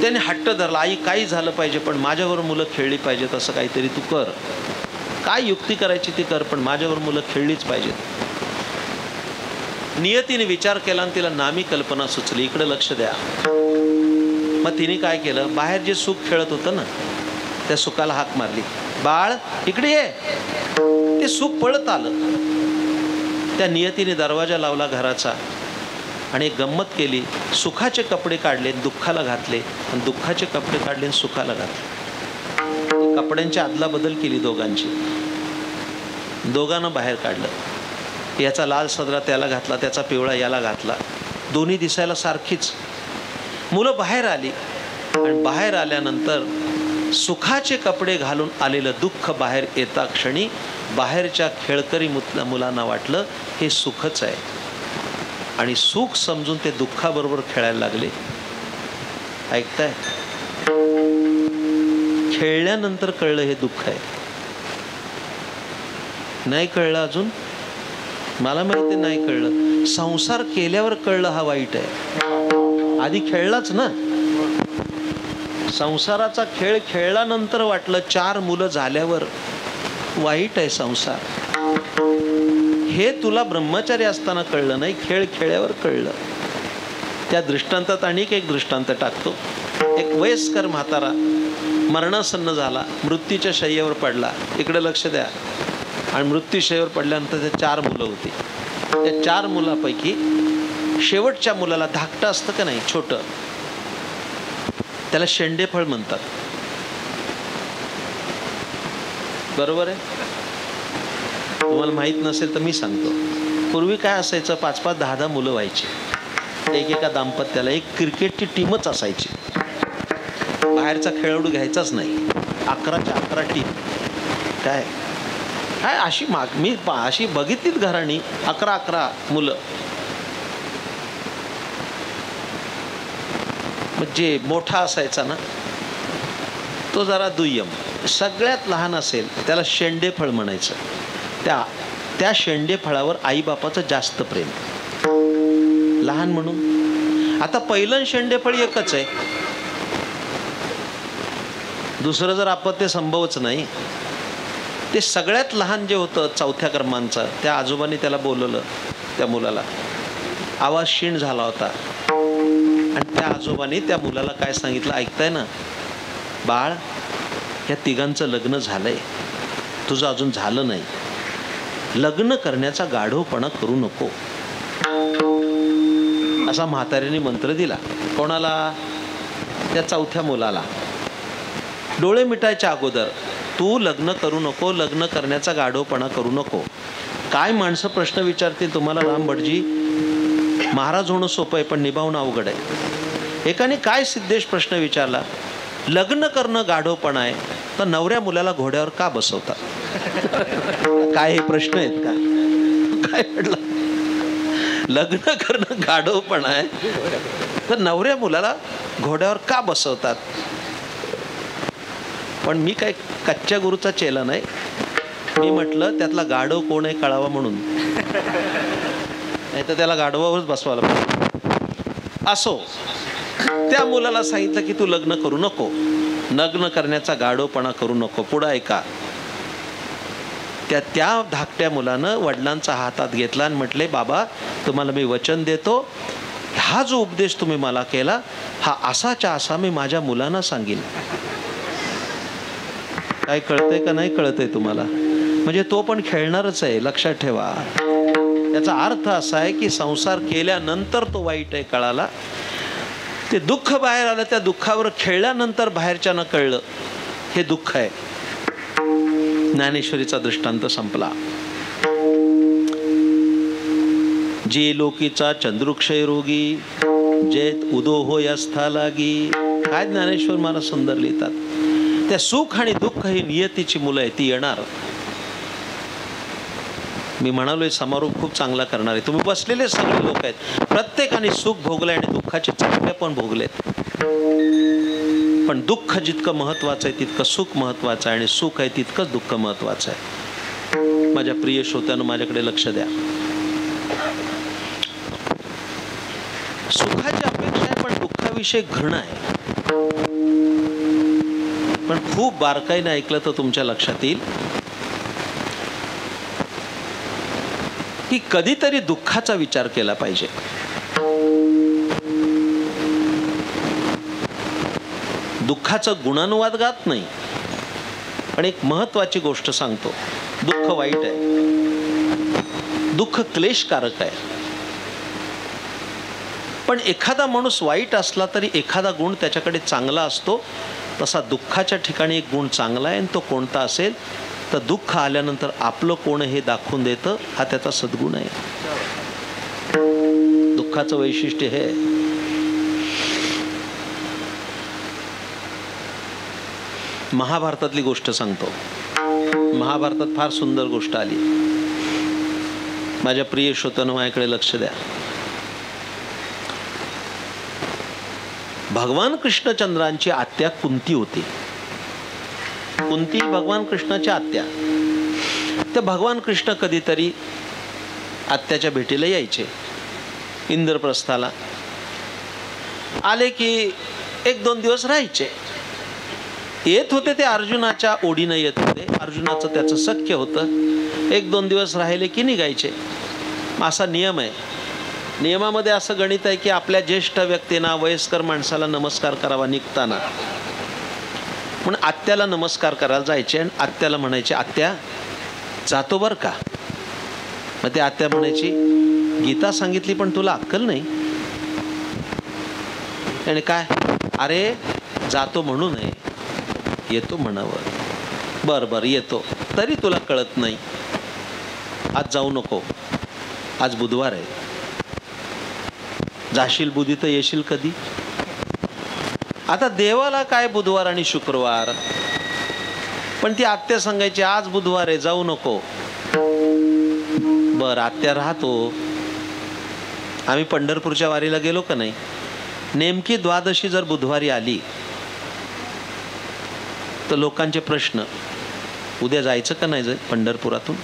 त्याने हट्ट धरला, आई काही झालं पाहिजे पण माझ्यावर मुलं खेळली पाहिजेत, असं काहीतरी तू कर. काय युक्ती करायची ती कर, पण माझ्यावर मुलं खेळलीच पाहिजेत. नियतीने विचार केला आणि तिला नामी कल्पना सुचली, इकडे लक्ष द्या. मग तिने काय केलं, बाहेर जे सुख खेळत होतं ना त्या सुखाला हाक मारली, बाळ इकडे ये. ते सुख पळत आलं. त्या नियतीने दरवाजा लावला घराचा आणि एक गंमत केली. सुखाचे कपडे काढले, दुःखाला घातले, आणि दुःखाचे कपडे काढले, सुखाला घातले. कपड्यांची अदला बदल केली दोघांची. दोघांना बाहेर काढलं. याचा लाल सदरा त्याला घातला, त्याचा पिवळा याला घातला. दोन्ही दिसायला सारखीच. मुलं बाहेर आली आणि बाहेर आल्यानंतर सुखाचे कपडे घालून आलेलं दुःख बाहेर येता क्षणी बाहेरच्या खेळकरी मुलांना वाटलं हे सुखच आहे, आणि सुख समजून ते दुःखाबरोबर खेळायला लागले. ऐकताय? खेळल्यानंतर कळलं हे दुःख आहे. नाही कळलं अजून? मला माहिती नाही कळलं. संसार केल्यावर कळलं हा वाईट आहे. आधी खेळलाच ना. संसाराचा खेळ खेळल्यानंतर वाटलं 4 मुलं झाल्यावर वाईट आहे संसार. हे तुला ब्रह्मचारी असताना कळलं नाही, खेळ खेळल्यावर कळलं. त्या दृष्टांतात आणखी एक दृष्टांत टाकतो. एक वयस्कर म्हातारा मरणासन्न झाला, मृत्यूच्या शय्येवर पडला. इकडे लक्ष द्या. आणि मृत्यूशय्येवर पडल्यानंतर ते 4 मुलं होती. त्या 4 मुलापैकी शेवटच्या मुलाला धाकटं असतं का नाही, छोटं, त्याला शेंडेफळ म्हणतात. बरोबर आहे? तुम्हाला माहित नसेल तर मी सांगतो. पूर्वी काय असायचं, 5-5, 10-10 मुलं व्हायची. एकेका दाम्पत्याला एक क्रिकेटची टीमच असायची. बाहेरचा खेळाडू घ्यायचाच नाही. 11च्या 11 टीम. काय काय अशी मी अशी बघितलीत घराणी, 11-11 मुलं. म्हणजे मोठा असायचा ना तो जरा दुय्यम. सगळ्यात लहान असेल त्याला शेंडेफळ म्हणायचं. त्या शेंडेफळावर आईबापाचं जास्त प्रेम, लहान म्हणून. आता पहिलं शेंडेफळ एकच आहे, दुसरं जर अपत्य संभवच नाही. ते सगळ्यात लहान जे होतं 4थ्या क्रमांकाचं, त्या आजोबांनी त्याला बोलवलं. त्या मुलाला आवाज क्षीण झाला होता आणि त्या आजोबांनी त्या मुलाला काय सांगितलं, ऐकताय ना बाळ, या तिघांचं लग्न झालंय, तुझं अजून झालं नाही. लग्न करण्याचा गाढवपणा करू नको, असा म्हाताऱ्याने मंत्र दिला. कोणाला? त्या 4थ्या मुलाला. डोळे मिटायच्या अगोदर तू लग्न करू नको, लग्न करण्याचा गाढवपणा करू नको. काय माणसं प्रश्न विचारतील तुम्हाला रामभटजी. महाराज होणं सोपं आहे पण निभावणं अवघड आहे. एकाने काय सिद्धेश प्रश्न विचारला, लग्न करणं गाढवपणा आहे तर नवऱ्या मुलाला घोड्यावर का बसवतात? काय हे प्रश्न आहेत का? काय म्हटलं, लग्न करणं गाढवपणा आहे तर नवऱ्या मुलाला घोड्यावर का बसवतात? पण मी काय कच्च्या गुरूचा चेला नाही. मी म्हटलं त्यातला गाढव कोण आहे कळावा म्हणून, नाही तर त्याला गाढवावरच बसवायला पाहिजे. असो, त्या मुलाला सांगितलं की तू लग्न करू नको, लग्न करण्याचा गाढवपणा करू नको. पुढं ऐका, त्या धाकट्या मुलानं वडिलांचा हातात घेतला आणि म्हटले, बाबा तुम्हाला मी वचन देतो, हा जो उपदेश तुम्ही मला केला हा असाच्या असा मी माझ्या मुलांना सांगेन. काय कळतंय का नाही कळतंय तुम्हाला? म्हणजे तो पण खेळणारच आहे, लक्षात ठेवा. याचा अर्थ असा आहे की संसार केल्यानंतर तो वाईट आहे कळाला, ते दुःख बाहेर आलं, त्या दुःखावर खेळल्यानंतर बाहेरच्यानं कळलं हे दुःख आहे. ज्ञानेश्वरीचा दृष्टांत संपला. जे लोकीचा चंद्रुक्षय रोगी, जेत उदो हो यस्था लागी. काय ज्ञानेश्वर मला सुंदर लिहितात. त्या सुख आणि दुःख ही नियतीची मुलं आहे, ती येणार. मी म्हणालोय समारोप खूप चांगला करणार आहे. तुम्ही बसलेले सगळे लोक आहेत, प्रत्येकाने सुख भोगलंय आणि दुःखाचे चटके पण भोगलेत. पण दुःख जितकं महत्वाचं आहे तितकं सुख महत्वाचं आहे, आणि सुख आहे तितकंच दुःख महत्वाचं आहे. माझ्या प्रिय श्रोत्यांनो, माझ्याकडे लक्ष द्या. सुखाची अपेक्षा आहे पण दुःखाविषयी घृणा आहे. पण खूप बारकाईने ऐकलं तर तुमच्या लक्षात येईल की कधीतरी दुःखाचा विचार केला पाहिजे. दुःखाचं गुणानुवाद नाही, पण एक महत्वाची गोष्ट सांगतो. दुःख वाईट आहे, दुःख क्लेशकारक आहे. पण एखादा माणूस वाईट असला तरी एखादा गुण त्याच्याकडे चांगला असतो. तसा दुःखाच्या ठिकाणी एक गुण चांगला आहे, आणि तो कोणता असेल तर दुःख आल्यानंतर आपलं कोण हे दाखवून देतं, हा त्याचा सद्गुण आहे. दुःखाचं वैशिष्ट्य हे. महाभारतातली गोष्ट सांगतो. महाभारतात फार सुंदर गोष्ट आली. माझ्या प्रिय श्रोत्यांनो, माझ्याकडे लक्ष द्या. भगवान कृष्णचंद्रांची आत्या कुंती होती. कुंती भगवान कृष्णाच्या आत्या. तर भगवान कृष्ण कधीतरी आत्याच्या भेटीला यायचे. इंद्रप्रस्थाला आले की 1-2 दिवस राहायचे. येत होते ते अर्जुनाच्या ओढीनं येत होते. अर्जुनाचं त्याचं सख्य होतं. 1-2 दिवस राहिले की निघायचे. असा नियम आहे. नियमामध्ये असं गणित आहे की आपल्या ज्येष्ठ व्यक्तींना, वयस्कर माणसाला नमस्कार करावा निघताना. म्हणून आत्याला नमस्कार करायला जायचे आणि आत्याला म्हणायचे, आत्या जातो बर का. मग ते आत्या म्हणायची, गीता सांगितली पण तुला अक्कल नाही. आणि काय, अरे जातो म्हणू नये, येतो म्हणावं. बरं बरं येतो, तरी तुला कळत नाही. आज जाऊ नको, आज बुधवार आहे. जाशील बुधी तर येशील कधी. आता देवाला काय बुधवार आणि शुक्रवार. पण ती आत्या सांगायची, आज बुधवार आहे, जाऊ नको. बर आत्या राहतो. आम्ही पंढरपूरच्या वारीला गेलो का नाही, नेमकी द्वादशी जर बुधवारी आली तर लोकांचे प्रश्न, उद्या जायचं का नाही पंढरपुरातून.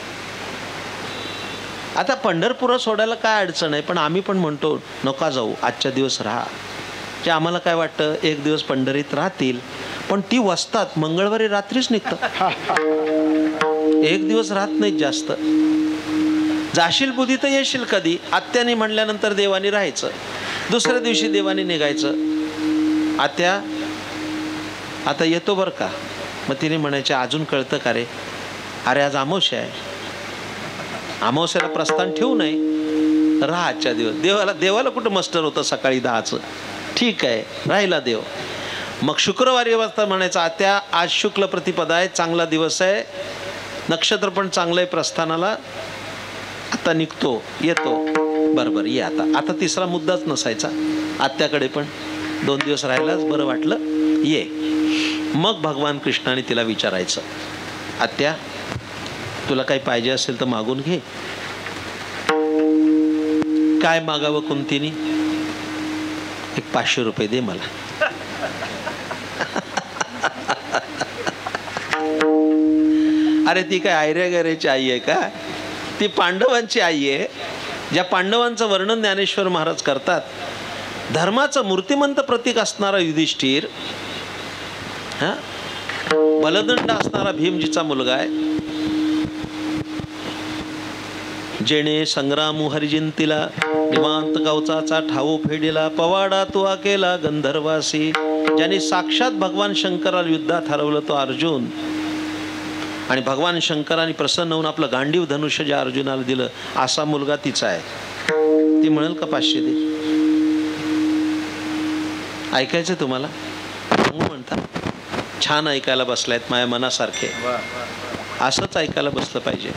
आता पंढरपूर सोडायला काय अडचण आहे, पण आम्ही पण म्हणतो नका जाऊ, आजच्या दिवस राहा. जे आम्हाला काय वाटतं, 1 दिवस पंढरीत राहतील, पण ती वसतात मंगळवारी रात्रीच निघतात. 1 दिवस राहत नाहीत जास्त. जाशील बुधी तर येशील कधी. आत्याने म्हणल्यानंतर देवानी राहायचं. दुसऱ्या दिवशी देवानी निघायचं. आत्या आता येतो बरं का. मग तिने म्हणायचे, अजून कळतं का रे. अरे आज अमावस्या आहे, अमावस्याला प्रस्थान ठेवू नये, राहा आजच्या दिवस. देवाला कुठं मस्टर होतं सकाळी 10चं. ठीक आहे, राहिला देव. मग शुक्रवारी वाजता म्हणायचं, आत्या आज शुक्ल प्रतिपदा आहे, चांगला दिवस आहे, नक्षत्र पण चांगलं आहे प्रस्थानाला, आता निघतो, येतो. बरोबर ये. आता तिसरा मुद्दाच नसायचा आत्याकडे पण. 2 दिवस राहिलाच, बरं वाटलं, ये. मग भगवान कृष्णाने तिला विचारायचं, आत्या तुला काही पाहिजे असेल तर मागून घे. काय मागावं कुंतीने. एक 500 रुपये दे मला. अरे ती काय आयऱ्या गैरेची आई आहे का? ती पांडवांची आई आहे. ज्या पांडवांचं वर्णन ज्ञानेश्वर महाराज करतात. धर्माचं मूर्तिमंत प्रतीक असणारा युधिष्ठिर, हा बलदंड असणारा भीम जिचा मुलगा आहे, जेणे संग्रामू हरिजिंतीला निवांत कवचाचा ठाऊ फेडिला, पवाडा तुआ केला गंधर्वासी. ज्याने साक्षात भगवान शंकराला युद्धात हरवलं तो अर्जुन, आणि भगवान शंकराने प्रसन्न होऊन आपलं गांडीव धनुष्य ज्या अर्जुनाला दिलं, असा मुलगा तिचा आहे. ती म्हणेल का 500 दे? ऐकायचं तुम्हाला? सांगू म्हणता. छान ऐकायला बसलायत माझ्या मनासारखे. असंच ऐकायला बसलं पाहिजे.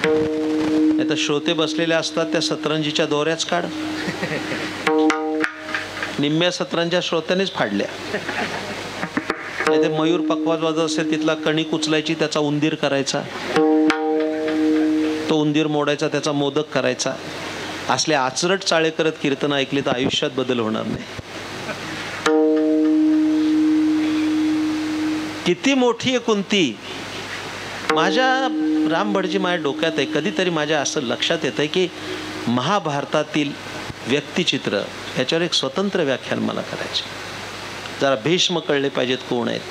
नाही तर श्रोते बसलेले असतात त्या सतरंजीच्या दोऱ्याच काढ. निम्म्या सतरंज्या श्रोत्यानेच फाडल्या. नाही ते मयूर पकवाज वाजत असेल तिथला कणिक उचलायची, त्याचा उंदीर करायचा, तो उंदीर मोडायचा, त्याचा मोदक करायचा. असले आचरट चाळे करत कीर्तन ऐकली तर आयुष्यात बदल होणार नाही. किती मोठी आहे कुंती. माझ्या रामभटजी माझ्या डोक्यात आहे. कधीतरी माझ्या असं लक्षात येतं की महाभारतातील व्यक्तिचित्र याच्यावर एक स्वतंत्र व्याख्यान मला करायचे. जरा भीष्म कळले पाहिजेत कोण आहेत,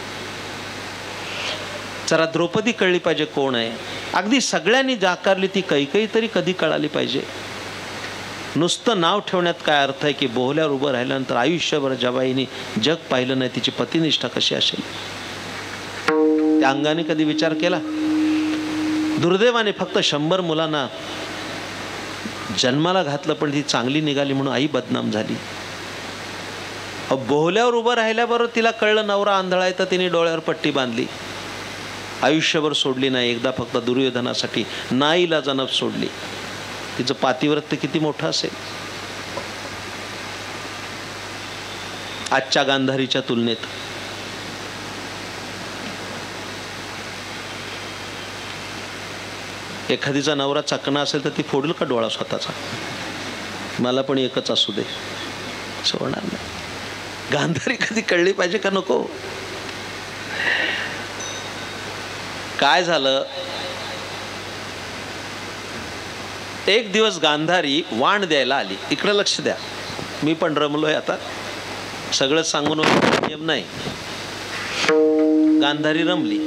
जरा द्रौपदी कळली पाहिजे कोण आहे. अगदी सगळ्यांनी जाकारली ती कैकेयी तरी कधी कळाली पाहिजे. नुसतं नाव ठेवण्यात काय अर्थ आहे की बोहल्यावर उभं राहिल्यानंतर आयुष्यभर जबाईने जग पाहिलं नाही, तिची पतिनिष्ठा कशी असेल? त्या अंगाने कधी विचार केला? दुर्दैवाने फक्त 100 मुलांना जन्माला घातलं, पण ती चांगली निघाली म्हणून आई बदनाम झाली. बोहल्यावर उभं राहिल्याबरोबर तिला कळलं नवरा आंधळा आहे, तर तिने डोळ्यावर पट्टी बांधली. आयुष्यभर सोडली नाही, एकदा फक्त दुर्योधनासाठी नाईलाजाने सोडली. तिचं पातिव्रत्य किती मोठं असेल आजच्या गांधारीच्या तुलनेत. एखादीचा नवरा चकना असेल तर ती फोडेल का डोळा स्वतःचा? मला पण एकच असू दे, सोडणार नाही. गांधारी कधी कळली पाहिजे का नको? काय झालं, एक दिवस गांधारी वाण द्यायला आली. इकडे लक्ष द्या, मी पण रमलोय आता. सगळंच सांगून नियम नाही. गांधारी रमली.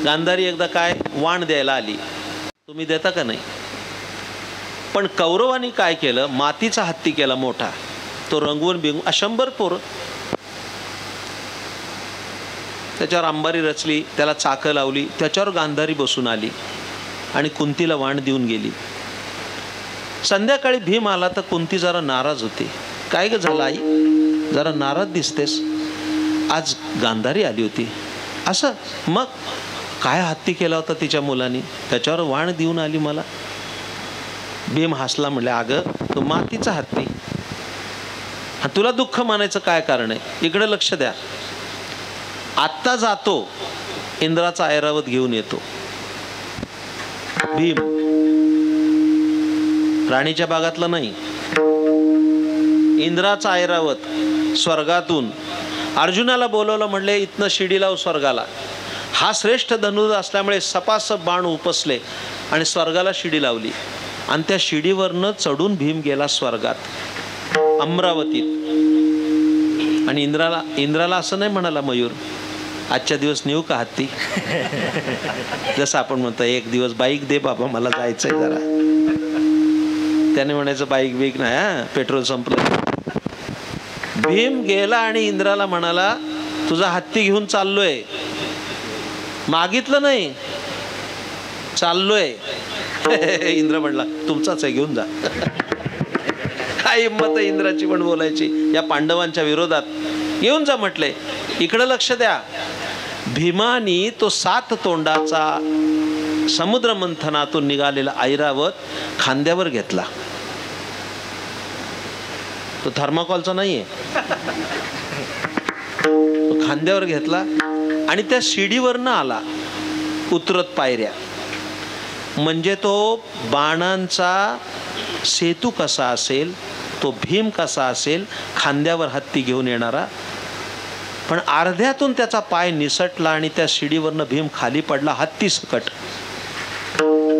गांधारी एकदा काय वाण द्यायला आली. तुम्ही देता का नाही? पण कौरवांनी काय केलं, मातीचा हत्ती केला मोठा, तो रंगवून बिंगून 100 पोरं, त्याच्यावर अंबारी रचली, त्याला चाकं लावली, त्याच्यावर गांधारी बसून आली आणि कुंतीला वाण देऊन गेली. संध्याकाळी भीम आला तर कुंती जरा नाराज होती. काय ग झालं आई, जरा नाराज दिसतेस? आज गांधारी आली होती. असं? मग काय हत्ती केला होता तिच्या मुलांनी, त्याच्यावर वाण देऊन आली मला. भीम हसला, म्हणले अगं तो मातीचा हत्ती, तुला दुःख मानायचं काय कारण आहे? इकडे लक्ष द्या. आत्ता जातो, इंद्राचा ऐरावत घेऊन येतो. भीम राणीच्या बागातला नाही, इंद्राचा ऐरावत स्वर्गातून अर्जुनाला बोलवलं. म्हणले इथनं शिडी लाव स्वर्गाला. हा श्रेष्ठ धनुर्धर असल्यामुळे सपासप बाण उपसले आणि स्वर्गाला शिडी लावली. आणि त्या शिडीवरनं चढून भीम गेला स्वर्गात, अमरावतीत. आणि इंद्राला असं नाही म्हणाला मयूर, आजच्या दिवस नेऊ का हत्ती? जसं आपण म्हणतो एक दिवस बाईक दे बाबा, मला जायचंय जरा. त्याने म्हणायचं बाईक बीक नाही, हा पेट्रोल संपलं. भीम गेला आणि इंद्राला म्हणाला तुझा हत्ती घेऊन चाललोय. मागितलं नाही, चाललोय. इंद्र म्हणला तुमचाच आहे, घेऊन जा. काय हिंमत आहे इंद्राची पण बोलायची या पांडवांच्या विरोधात. घेऊन जा म्हटले. इकडे लक्ष द्या. भीमानी तो 7 तोंडाचा समुद्र मंथनातून निघालेला ऐरावत खांद्यावर घेतला. तो थर्माकॉलचा नाहीये, तो खांद्यावर घेतला आणि त्या शिडीवरनं आला उतरत पायऱ्या. म्हणजे तो बाणांचा सेतू कसा असेल, तो भीम कसा असेल, खांद्यावर हत्ती घेऊन येणारा पण अर्ध्यातून त्याचा पाय निसटला आणि त्या शिडीवरनं भीम खाली पडला हत्ती सकट.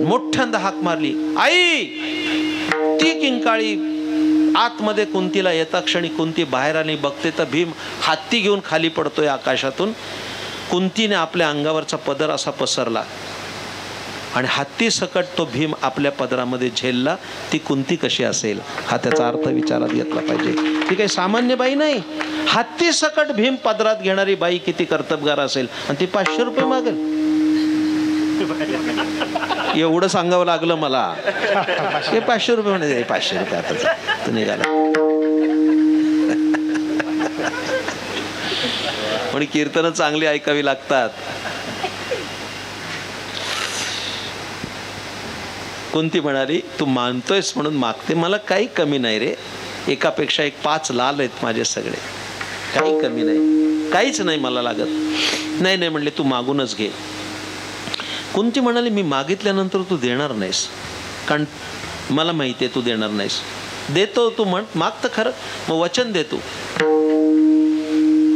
मोठ्यांदा हाक मारली, आई. ती किंकाळी आतमध्ये कुंतीला येता क्षणी कुंती बाहेर आली. बघते तर भीम हत्ती घेऊन खाली पडतोय आकाशातून. कुंतीने आपल्या अंगावरचा पदर असा पसरला आणि हत्ती सकट तो भीम आपल्या पदरामध्ये झेलला. ती कुंती कशी असेल हा त्याचा अर्थ विचारात घेतला पाहिजे. ती काही सामान्य बाई नाही. हत्ती सकट भीम पदरात घेणारी बाई किती कर्तबगार असेल. आणि ती 500 रुपये मागेल. एवढं सांगावं लागलं मला. हे 500 रुपये म्हणे. 500 रुपये आता निघाला. पण कीर्तनं चांगली ऐकावी लागतात. कुंती म्हणाली, तू मानतोयस म्हणून मागते, मला काही कमी नाही रे. एकापेक्षा एक 5 लाल आहेत माझे सगळे, काही कमी नाही, काहीच नाही मला लागत. नाही नाही म्हणले, तू मागूनच घे. कुंती म्हणाली, मी मागितल्यानंतर तू देणार नाहीस, कारण मला माहिती आहे तू देणार नाहीस. देतो तू म्हण, माग तर खरं, मग वचन दे तू.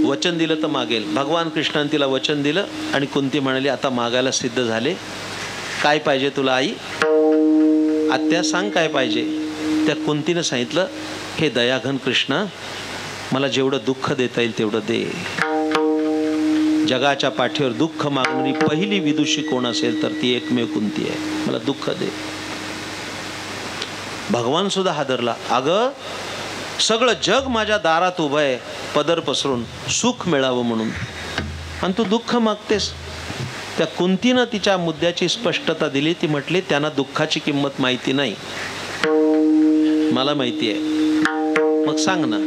वचन दिलं तर मागेल. भगवान कृष्णाने तिला वचन दिलं आणि कुंती म्हणाली, आता मागायला सिद्ध झाले. काय पाहिजे तुला आई? आत्या सांग काय पाहिजे. त्या कुंतीनं सांगितलं, हे दयाघन कृष्णा, मला जेवढं दुःख देता येईल तेवढं दे. जगाच्या पाठीवर दुःख मागणारी पहिली विदुषी कोण असेल तर ती एकमेव कुंती आहे. मला दुःख दे. भगवान सुद्धा हादरला. अगं सगळं जग माझ्या दारात उभं आहे पदर पसरून सुख मिळावं म्हणून, आणि तू दुःख मागतेस. त्या कुंतीनं तिच्या मुद्द्याची स्पष्टता दिली. ती म्हटली, त्यांना दुःखाची किंमत माहिती नाही, मला माहिती आहे. मग सांग ना,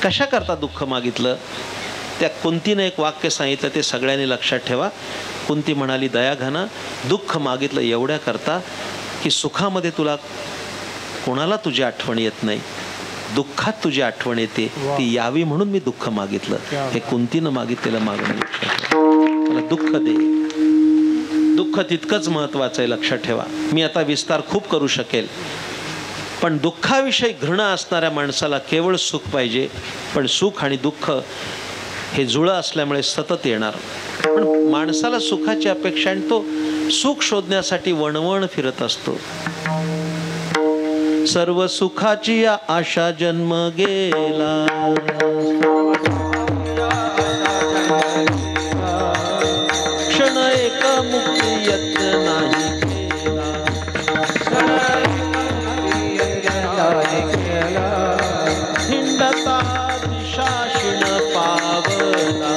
कशा करता दुःख मागितलं? त्या कुंतीनं एक वाक्य सांगितलं, ते सगळ्यांनी लक्षात ठेवा. कुंती म्हणाली, दयाघना, दुःख मागितलं एवढ्या करता की सुखामध्ये तुला कोणाला तुझी आठवण येत नाही, दुःखात तुझी आठवण येते, ती यावी म्हणून मी दुःख मागितलं. हे कुंतीनं मागितलेलं मागणं लक्षात ठेवा. मला दुःख दे. दुःख तितकंच महत्वाचं आहे, लक्षात ठेवा. मी आता विस्तार खूप करू शकेल, पण दुःखाविषयी घृणा असणाऱ्या माणसाला केवळ सुख पाहिजे. पण सुख आणि दुःख हे जुळं असल्यामुळे सतत येणार. पण माणसाला सुखाची अपेक्षा आणि तो सुख शोधण्यासाठी वणवण फिरत असतो. सर्व सुखाची आशा जन्म गेला, क्षण एक मुक्ती यत्न नाही केला, हिंडता दिशाशीण पावला,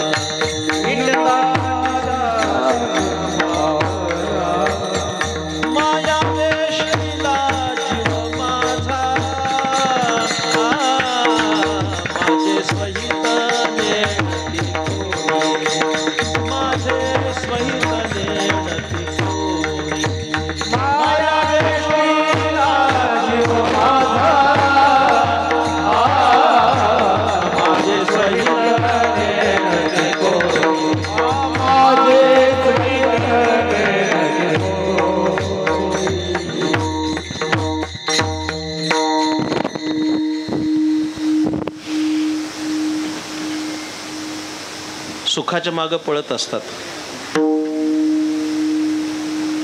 माया वेशला जीव माझा, माझे सहित नेणती कोणी, माझे सहित नेणती कोणी, माया वेशला जीव माझा, माझे सहित नेणती कोणी, माझे सहित नेणती कोणी. सुखाच्या मागे पळत असतात,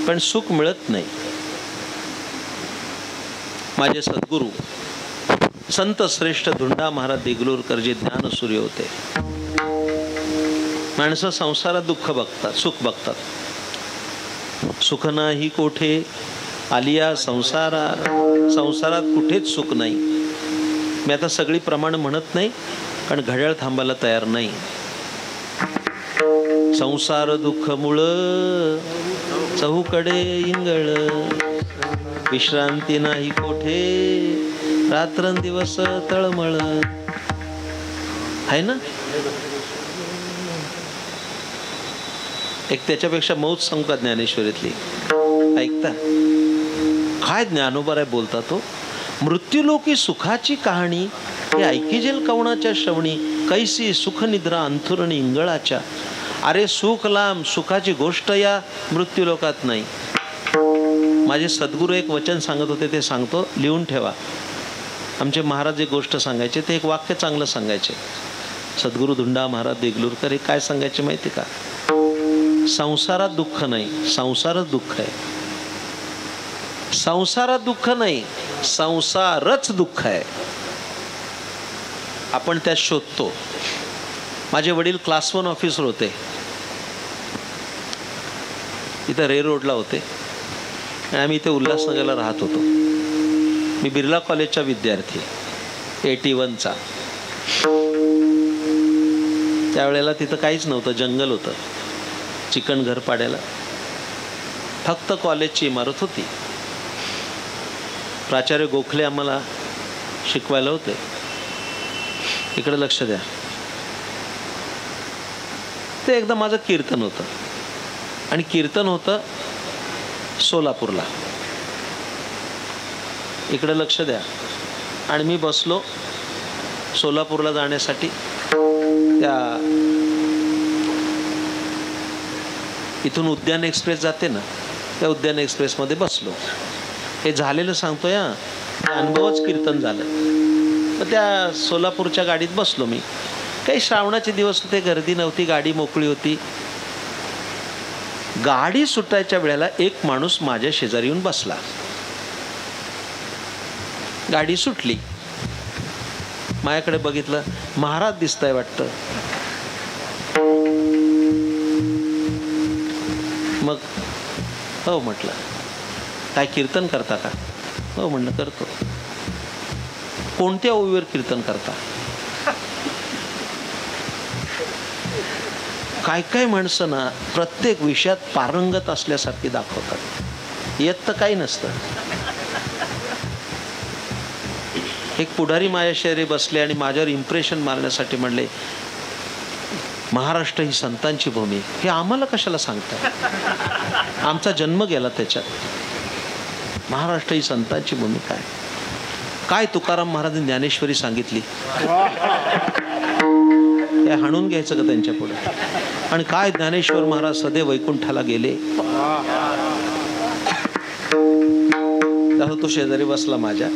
पण सुख मिळत नाही. माझे सद्गुरू संत श्रेष्ठ धुंडा महाराज देगलूरकर जे ज्ञान सूर्य होते. माणसं संसारात दुःख बघतात, सुख बघतात. सुख नाही कोठे आलिया संसारात, संसारात कुठेच सुख नाही. मी आता सगळी प्रमाण म्हणत नाही, कारण घड्याळ थांबायला तयार नाही. संसार दुःख मुळ चहूकडे इंगळ, विश्रांती नाही कोठे रात्रंदिवस तळमळ. आहे ना? एक त्याच्यापेक्षा मौज सांगू का ज्ञानेश्वरीतली? ऐकता काय ज्ञानोबा राय बोलता तो. मृत्यूलोकी सुखाची कहाणी हे ऐकिजेल कवणाच्या श्रवणी, कैसी सुखनिद्रा अंथुरणी इंगळाच्या. अरे सुख लांब, सुखाची गोष्ट या मृत्यूलोकात नाही. माझे सद्गुरू एक वचन सांगत होते, ते सांगतो, लिहून ठेवा. आमचे महाराज एक गोष्ट सांगायचे, ते एक वाक्य चांगलं सांगायचे. सद्गुरू धुंडा महाराज देगलूरकर हे काय सांगायचे माहिती का? संसारात दुःख नाही, संसारच दुःख आहे. संसारात दुःख नाही, संसारच दुःख आहे. आपण त्यात शोधतो. माझे वडील क्लास 1 ऑफिसर होते, इथं रे रोडला होते आणि आम्ही इथे उल्हासनगरला राहत होतो. मी बिर्ला कॉलेजचा विद्यार्थी 81चा. त्यावेळेला तिथं काहीच नव्हतं, जंगल होतं, चिकन घर पाड्याला. फक्त कॉलेजची इमारत होती. प्राचार्य गोखले आम्हाला शिकवायला होते. इकडे लक्ष द्या. ते एकदा माझं कीर्तन होतं आणि कीर्तन होतं सोलापूरला. इकडे लक्ष द्या. आणि मी बसलो सोलापूरला जाण्यासाठी. त्या इथून उद्यान एक्सप्रेस जाते ना, त्या उद्यान एक्सप्रेसमध्ये बसलो. हे झालेलं सांगतोय हा, अनुभवच कीर्तन झालं. मग त्या सोलापूरच्या गाडीत बसलो मी. काही श्रावणाचे दिवस होते, गर्दी नव्हती, गाडी मोकळी होती. गाडी सुटायच्या वेळेला एक माणूस माझ्या शेजारी येऊन बसला. गाडी सुटली, माझ्याकडे बघितलं, महाराज दिसताय वाटतं. मग हो म्हटलं, काय कीर्तन करता का? हो म्हणलं करतो. कोणत्या ओवीवर कीर्तन करता? काय काय माणसं ना प्रत्येक विषयात पारंगत असल्यासारखी दाखवतात, येत तर काही नसतं. एक पुढारी माझ्या शेजारी बसले आणि माझ्यावर इम्प्रेशन मारण्यासाठी म्हणले, महाराष्ट्र ही संतांची भूमी. हे आम्हाला कशाला सांगताय? आमचा जन्म गेला त्याच्यात. महाराष्ट्र ही संतांची भूमी काय? काय तुकाराम महाराजांनी ज्ञानेश्वरी सांगितली, हे हाणून घ्यायचं का त्यांच्या पुढे? आणि काय ज्ञानेश्वर महाराज सदैव वैकुंठाला गेले. तो शेजारी बसला माझ्या.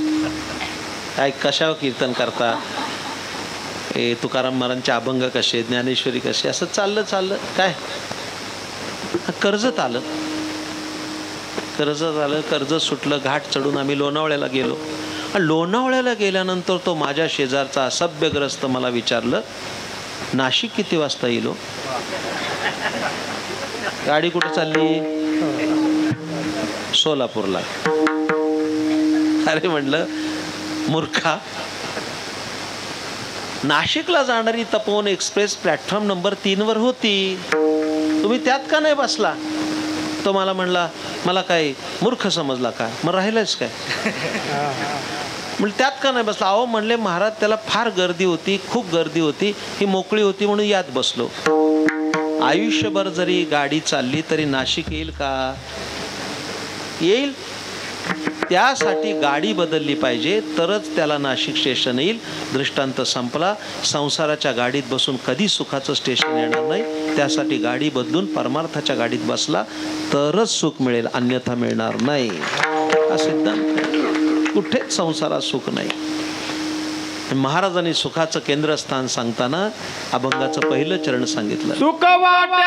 काय कशावर कीर्तन करता? तुकाराम महाराजांचे अभंग कसे, ज्ञानेश्वरी कसे, असं चाललं. काय कर्जत आलं, कर्ज सुटलं. घाट चढून आम्ही लोणावळ्याला गेलो. लोणावळ्याला गेल्यानंतर तो माझ्या शेजारचा असभ्यग्रस्त मला विचारलं, नाशिक किती वाजता येईल? गाडी कुठे चालली? सोलापूरला. अरे म्हणलं मूर्खा, नाशिकला जाणारी तपोवन एक्सप्रेस प्लॅटफॉर्म नंबर 3 वर होती, तुम्ही त्यात का नाही बसला? तो मला म्हणला, मला काय मूर्ख समजला का? मग राहिलंच काय? म्हणजे त्यात का नाही बसला? अहो म्हणले महाराज, त्याला फार गर्दी होती, खूप गर्दी होती, ही मोकळी होती म्हणून यात बसलो. आयुष्यभर जरी गाडी चालली तरी नाशिक येईल का? येईल. त्यासाठी गाडी बदलली पाहिजे, तरच त्याला नाशिक स्टेशन येईल. दृष्टांत संपला. संसाराच्या गाडीत बसून कधी सुखाचं स्टेशन येणार नाही. त्यासाठी गाडी बदलून परमार्थाच्या गाडीत बसला तरच सुख मिळेल, अन्यथा मिळणार नाही. हा सिद्धांत. कुठेच संसारात सुख नाही. महाराजांनी सुखाचं केंद्रस्थान सांगताना अभंगाचं पहिलं चरण सांगितलं, सुख वाटे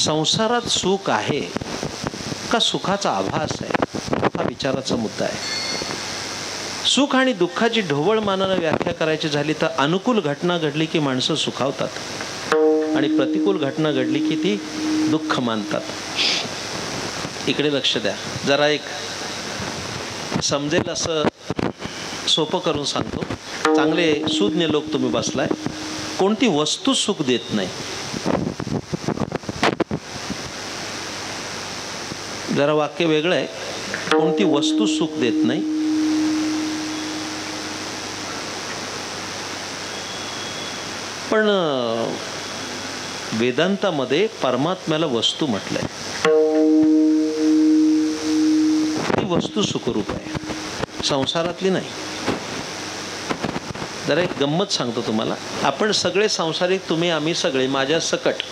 संसारात सुख आहे का सुखाचा आभास आहे, हा विचाराचा मुद्दा आहे. सुख आणि दुःखाची ढोबळमानानं व्याख्या करायची झाली तर अनुकूल घटना घडली की माणसं सुखावतात आणि प्रतिकूल घटना घडली की ती दुःख मानतात. इकडे लक्ष द्या. जरा एक समजेल असं सोपं करून सांगतो. चांगले सुज्ञ लोक तुम्ही बसलाय. कोणती वस्तू सुख देत नाही. जरा वाक्य वेगळं आहे. कोणती वस्तू सुख देत नाही. पण वेदांतामध्ये परमात्म्याला वस्तू म्हटलंय. ती वस्तू सुखरूप आहे, संसारातली नाही. जरा एक गंमत सांगतो तुम्हाला. आपण सगळे संसारिक, तुम्ही आम्ही सगळे, माझ्या सकट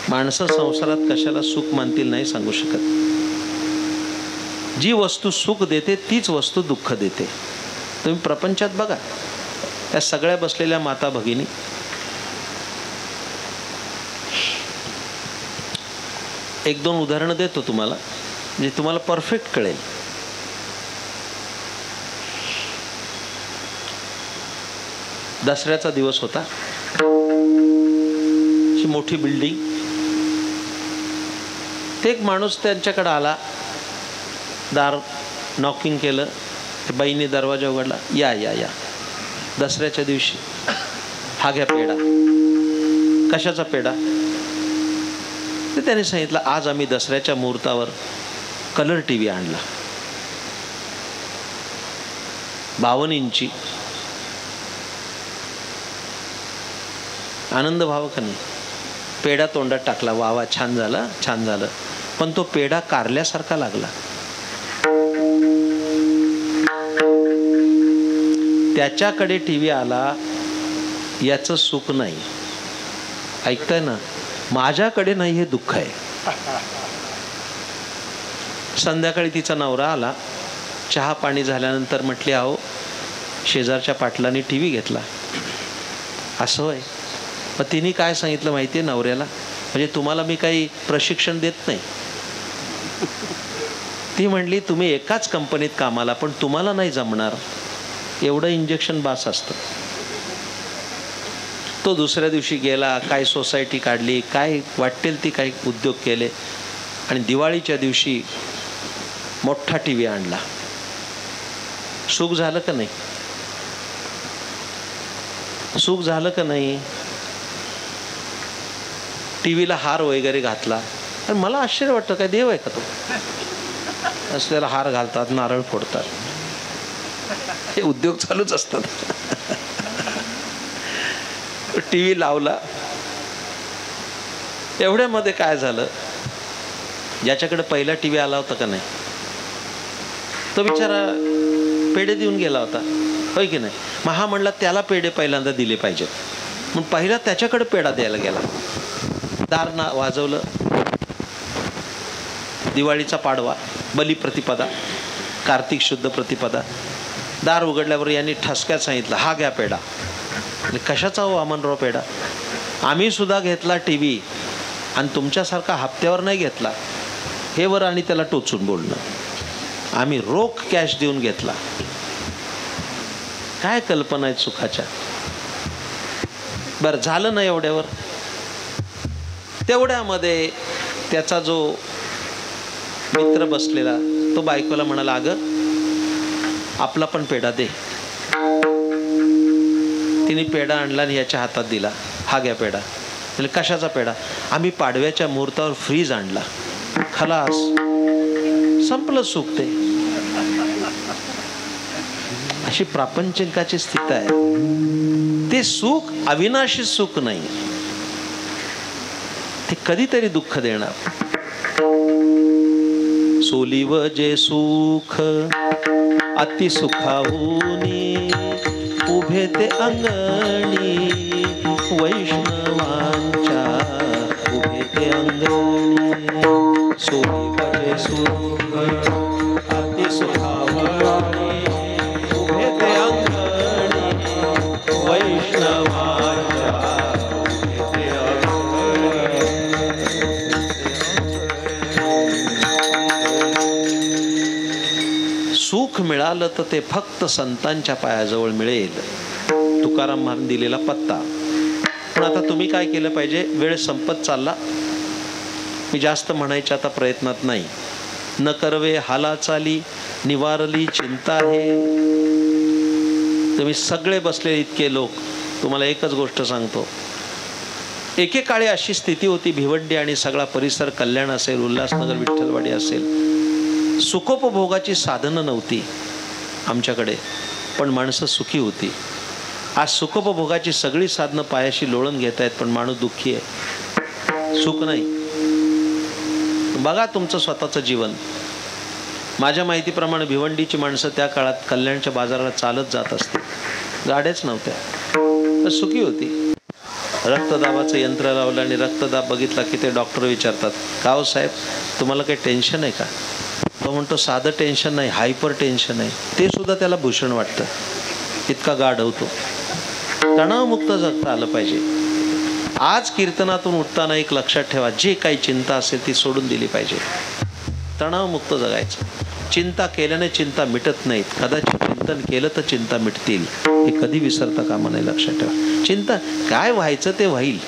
माणसं संसारात कशाला सुख मानतील नाही सांगू शकत. जी वस्तू सुख देते तीच वस्तू दुःख देते. तुम्ही प्रपंचात बघा, त्या सगळ्या बसलेल्या माता भगिनी, एक दोन उदाहरणं देतो तुम्हाला, म्हणजे तुम्हाला परफेक्ट कळेल. दसऱ्याचा दिवस होता. अशी मोठी बिल्डिंग. ते एक माणूस त्यांच्याकडे आला, दार नॉकिंग केलं. ते बाईने दरवाजा उघडला. या या या, दसऱ्याच्या दिवशी हा घ्या पेढा. कशाचा पेढा? ते त्याने सांगितलं, आज आम्ही दसऱ्याच्या मुहूर्तावर कलर टीव्ही आणला, 52 इंची. आनंद व्हावा का नाही? पेढा तोंडात टाकला. वा वा, छान झालं, छान झालं. पण तो पेढा कारल्यासारखा लागला. त्याच्याकडे टीव्ही आला याचं सुख नाही. ऐकताय ना? माझ्याकडे नाही हे दुःख आहे. संध्याकाळी तिचा नवरा आला. चहा पाणी झाल्यानंतर म्हटली, अहो शेजारच्या पाटलांनी टीव्ही घेतला. असं होय? मग तिने काय सांगितलं माहिती आहे नवऱ्याला? म्हणजे तुम्हाला मी काही प्रशिक्षण देत नाही. ती म्हणली, तुम्ही एकाच कंपनीत कामाला, पण तुम्हाला नाही जमणार, एवढं इंजेक्शन बास असतं. तो दुसऱ्या दिवशी गेला, काय सोसायटी काढली, काय वाटेल ती काही उद्योग केले, आणि दिवाळीच्या दिवशी मोठा टीव्ही आणला. सुख झालं का नाही? सुख झालं का नाही? टीव्हीला हार वगैरे घातला. आणि मला आश्चर्य वाटतं, काय देव आहे का तो? असल्याला हार घालतात, नारळ फोडतात, हे उद्योग चालूच असतात. टीव्ही लावला. एवढ्यामध्ये काय झालं, ज्याच्याकडे पहिला टीव्ही आला होता का नाही, तो बिचारा पेढे देऊन गेला होता, होय की नाही? मग हा म्हणला त्याला पेढे पहिल्यांदा दिले पाहिजेत, मग पहिला त्याच्याकडे पेढा द्यायला गेला. दार वाजवलं. दिवाळीचा पाडवा, बलिप्रतिपदा, कार्तिक शुद्ध प्रतिपदा. दार उघडल्यावर यांनी ठसक्यात सांगितलं, हा घ्या पेढा. कशाचा हो वामनराव पेढा? आम्ही सुद्धा घेतला टीव्ही, आणि तुमच्यासारखा हप्त्यावर नाही घेतला. हे वर आणि त्याला टोचून बोलणं. आम्ही रोख कॅश देऊन घेतला. काय कल्पना आहेत सुखाच्या? बरं झालं ना एवढ्यावर. तेवढ्यामध्ये त्याचा जो मित्र बसलेला, तो बायकोला म्हणाला, अगं आपला पण पेढा दे. तिने पेढा आणला आणि याच्या हातात दिला. हा घ्या पेढा. म्हणजे कशाचा पेढा? आम्ही पाडव्याच्या मुहूर्तावर फ्रीज आणला. खलास, संपलं सुख. ते अशी प्रापंचिकाची स्थिती आहे. ते सुख अविनाशी सुख नाही, ते कधीतरी दुःख देणार. सोलीव जे सुख अति सुखाहुनी, उभे ते अंगणी वैष्णवांच्या, उभे ते अंगणी. सोलीव जे सुख अति सुखाहुनी, उभे ते अंगणी वैष्णवांच्या, उभे ते अंगणी. चालत ते फक्त संतांच्या पायाजवळ मिळेल. तुकाराम महाराज दिलेला पत्ता. पण आता तुम्ही काय केलं पाहिजे? वेळ संपत चालला, मी जास्त म्हणायच्या आता प्रयत्नात नाही. न करवे हाला चाली, निवारली चिंता आहे. तुम्ही सगळे बसले इतके लोक, तुम्हाला एकच गोष्ट सांगतो. एकेकाळी अशी स्थिती होती, भिवंडी आणि सगळा परिसर, कल्याण असेल, उल्हासनगर, विठ्ठलवाडी असेल, सुखोपभोगाची साधनं नव्हती आमच्याकडे, पण माणसं सुखी होती. आज सुखोपभोगाची सगळी साधनं पायाशी लोळण घेत आहेत, पण माणूस दुःखी आहे, सुख नाही. बघा तुमचं स्वतःचं जीवन. माझ्या माहितीप्रमाणे भिवंडीची माणसं त्या काळात कल्याणच्या बाजाराला चालत जात असतील, गाड्याच नव्हत्या, तर सुखी होती. रक्तदाबाचं यंत्र लावलं आणि रक्तदाब बघितला की ते डॉक्टर विचारतात, का हो साहेब तुम्हाला काही टेन्शन आहे का? तो म्हणतो साधं टेन्शन नाही, हायपर टेन्शन आहे. ते सुद्धा त्याला भूषण वाटतं, इतका गाढ होतो. तणावमुक्त जगता आलं पाहिजे. आज कीर्तनातून उठताना एक लक्षात ठेवा, जे काही चिंता असेल ती सोडून दिली पाहिजे. तणावमुक्त जगायचं. चिंता केल्याने चिंता मिटत नाहीत, कदाचित चिंतन केलं तर चिंता मिटतील, हे कधी विसरता कामा नये. लक्षात ठेवा, चिंता काय व्हायचं ते होईल.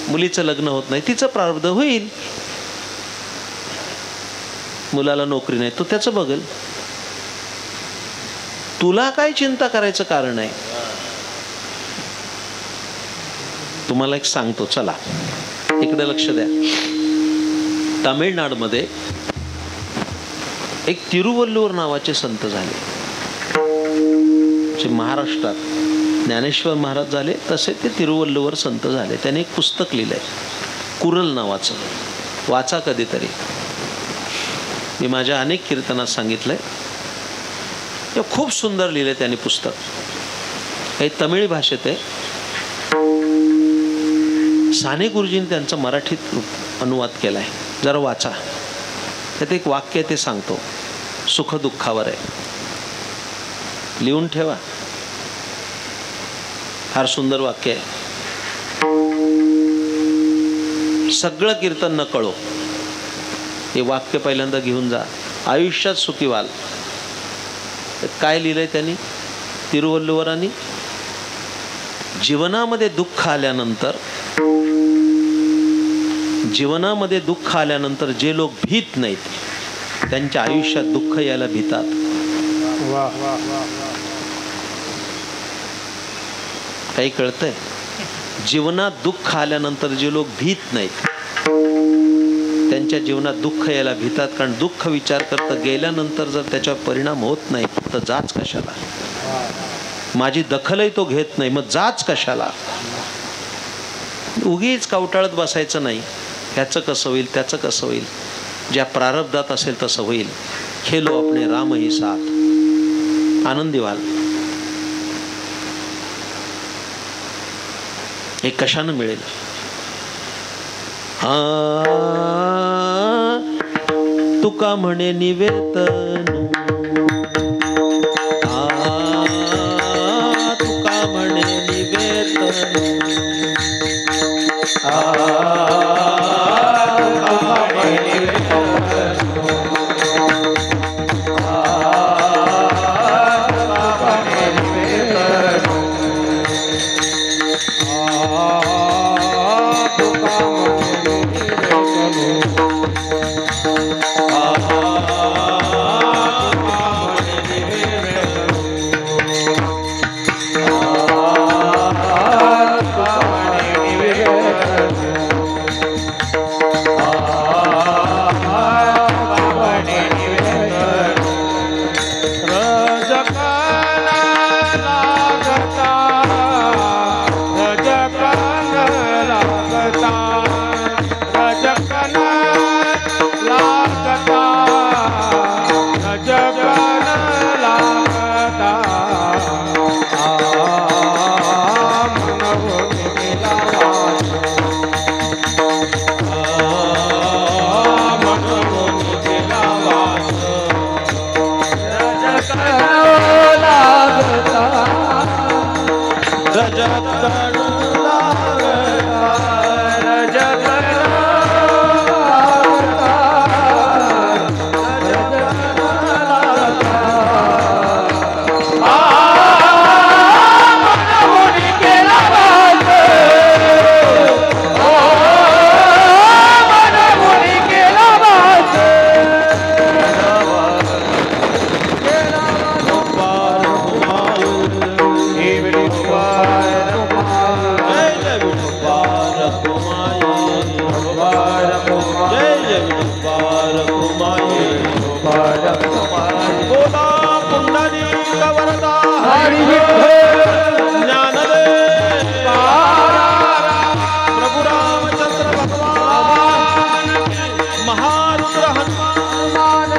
मुलीचं लग्न होत नाही, तिचं प्रारब्ध होईल. मुलाला नोकरी नाही, तो त्याचं बघेल. तुला काय चिंता करायचं कारण आहे? तुम्हाला एक सांगतो, चला इकडे लक्ष द्या. तामिळनाडूमध्ये एक तिरुवल्लुवर नावाचे संत झाले, जे महाराष्ट्रात ज्ञानेश्वर महाराज झाले तसे ते तिरुवल्लुवर संत झाले. त्याने एक पुस्तक लिहिलंय, कुरल नावाचं, वाचा कधीतरी. मी माझ्या अनेक कीर्तनात सांगितलंय, ते खूप सुंदर लिहिलंय त्यांनी पुस्तक. हे तमिळ भाषेत आहे. साने गुरुजींनी त्यांचा मराठीत अनुवाद केलाय, जरा वाचा. त्यात एक वाक्य ते सांगतो, सुख दुःखावर आहे, लिहून ठेवा. फार सुंदर वाक्य आहे. सगळं कीर्तन न कळो, हे वाक्य पहिल्यांदा घेऊन जा, आयुष्यात सुखी व्हाल. काय लिहिलंय त्यांनी तिरुवल्लुवरांनी? जीवनामध्ये दुःख आल्यानंतर जे लोक भीत नाहीत त्यांच्या आयुष्यात दुःख यायला भीतात. काही कळतंय? जीवनात दुःख आल्यानंतर जे लोक भीत नाहीत त्यांच्या जीवनात दुःख यायला भीतात. कारण दुःख विचार करता गेल्यानंतर जर त्याच्यावर परिणाम होत नाही तर जाच कशाला? माझी दखलही तो घेत नाही, मग जाच कशाला? उगीच कवटाळत बसायचं नाही. ह्याचं कसं होईल, त्याचं कसं होईल. ज्या प्रारब्धात असेल तसं होईल. खेलो अपने राम ही साथ, आनंदी व्हाल. हे कशानं मिळेल? तुका म्हणे निवेदन, तुका म्हणे निवेदन, पुंडलिक वरदा हरी विठ्ठल ज्ञानदेव प्रभु रामचंद्र भगवान महारुद्र हनुमान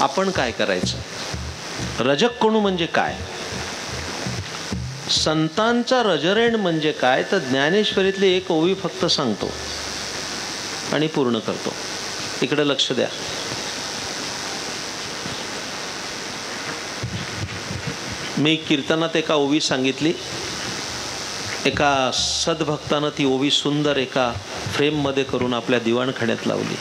आपण काय करायचं? रजक्कणू म्हणजे काय? संतांचा रजरेण म्हणजे काय? तर ज्ञानेश्वरीतली एक ओवी फक्त सांगतो आणि पूर्ण करतो. इकडे लक्ष द्या. मी कीर्तनात एका ओवी सांगितली. एका सद्भक्तानं ती ओवी सुंदर एका फ्रेममध्ये करून आपल्या दिवाणखान्यात लावली.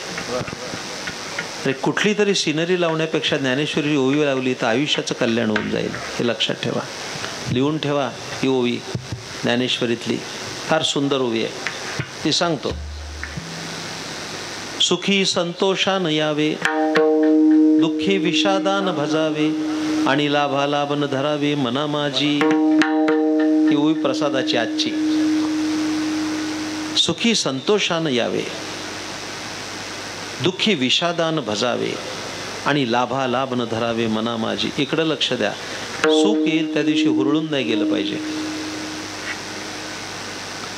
कुठली तरी सिनरी लावण्यापेक्षा ज्ञानेश्वरी ओवी लावली तर आयुष्याचं कल्याण होऊन जाईल. हे लक्षात ठेवा, लिहून ठेवा. ही ओवी ज्ञानेश्वरीतली फार सुंदर ओवी आहे. ती सांगतो. सुखी संतोषान यावे, दुःखी विषादान भजावे, आणि लाभालाभ न धरावे मना माझी. ही ओवी प्रसादाची आजची. सुखी संतोषान यावे, दुःखी विषादान भजावे, आणि लाभालाभ न धरावे मना माझी. इकडं लक्ष द्या. सुख येईल त्या दिवशी हुरळून नाही गेलं पाहिजे,